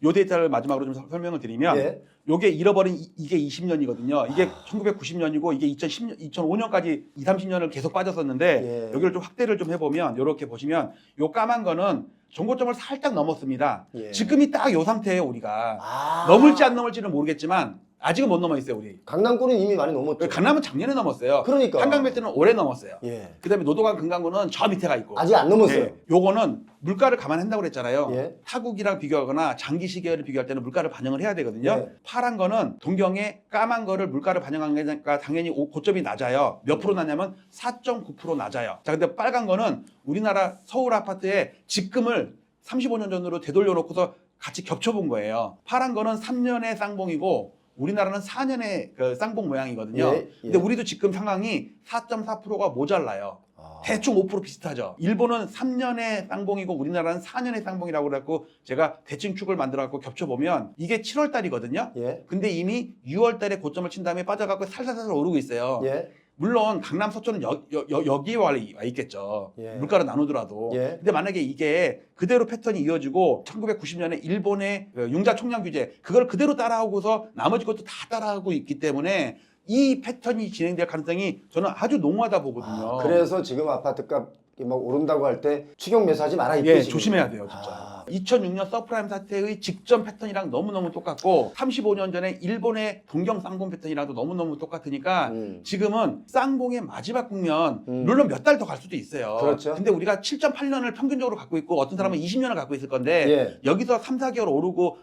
요 데이터를 마지막으로 좀 설명을 드리면 예. 요게 잃어버린 이게 20년이거든요. 이게 1990년이고 이게 2005년까지 2, 30년을 계속 빠졌었는데 예. 여기를 좀 확대를 좀 해보면 이렇게 보시면 요 까만 거는 정고점을 살짝 넘었습니다. 예. 지금이 딱 요 상태예요 우리가. 아. 넘을지 안 넘을지는 모르겠지만 아직은 못 넘어 있어요 우리. 강남권은 이미 많이 넘었죠. 강남은 작년에 넘었어요. 그러니까. 한강벨트는 올해 넘었어요. 예. 그다음에 노도강 금강구는 저 밑에 가 있고. 아직 안 넘었어요. 네, 요거는 물가를 감안한다고 그랬잖아요. 예. 타국이랑 비교하거나 장기 시계를 비교할 때는 물가를 반영을 해야 되거든요. 예. 파란 거는 동경의 까만 거를 물가를 반영한 거니까 당연히 고점이 낮아요. 몇 프로 낮냐면 4.9% 낮아요. 자, 근데 빨간 거는 우리나라 서울 아파트의 집금을 35년 전으로 되돌려 놓고서 같이 겹쳐본 거예요. 파란 거는 3년의 쌍봉이고 우리나라는 4년의 그 쌍봉 모양이거든요. 예, 예. 근데 우리도 지금 상황이 4.4%가 모자라요. 아. 대충 5% 비슷하죠. 일본은 3년의 쌍봉이고 우리나라는 4년의 쌍봉이라고 그래갖고 제가 대칭 축을 만들어갖고 겹쳐보면 이게 7월 달이거든요. 예. 근데 이미 6월 달에 고점을 친 다음에 빠져갖고 살살살살 오르고 있어요. 예. 물론 강남 서초는 여기에 와 있겠죠. 예. 물가를 나누더라도. 예. 근데 만약에 이게 그대로 패턴이 이어지고 1990년에 일본의 융자 총량 규제 그걸 그대로 따라하고서 나머지 것도 다 따라하고 있기 때문에 이 패턴이 진행될 가능성이 저는 아주 농후하다 보거든요. 그래서 지금 아파트값 막 오른다고 할 때 추격 매수하지 마라 이 예, 뜻이군요. 조심해야 돼요, 진짜. 2006년 서프라임 사태의 직전 패턴이랑 너무너무 똑같고 35년 전에 일본의 동경 쌍봉 패턴이랑도 너무너무 똑같으니까 지금은 쌍봉의 마지막 국면 물론 몇 달 더 갈 수도 있어요. 그렇죠. 근데 우리가 7.8년을 평균적으로 갖고 있고 어떤 사람은 20년을 갖고 있을 건데 예. 여기서 3, 4개월 오르고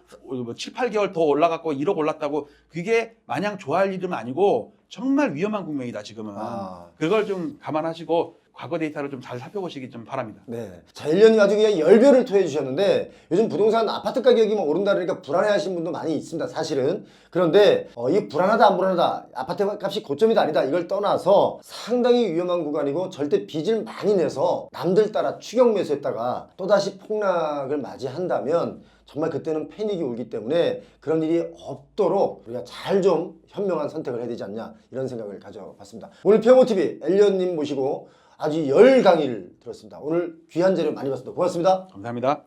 7, 8개월 더 올라갔고 1억 올랐다고 그게 마냥 좋아할 일은 아니고 정말 위험한 국면이다 지금은. 아. 그걸 좀 감안하시고 과거 데이터를 좀 잘 살펴보시기 좀 바랍니다. 네. 자, 1년이 아주 그냥 열변을 토해 주셨는데 요즘 부동산 아파트 가격이 막 오른다 그러니까 불안해 하시는 분도 많이 있습니다. 사실은. 그런데 이게 불안하다 안 불안하다 아파트 값이 고점이다 아니다 이걸 떠나서 상당히 위험한 구간이고 절대 빚을 많이 내서 남들 따라 추격 매수했다가 또다시 폭락을 맞이한다면 정말 그때는 패닉이 오기 때문에 그런 일이 없도록 우리가 잘 좀 현명한 선택을 해야 되지 않냐 이런 생각을 가져봤습니다. 오늘 평호TV 엘리엇님 모시고 아주 열 강의를 들었습니다. 오늘 귀한 재료 많이 봤습니다. 고맙습니다. 감사합니다.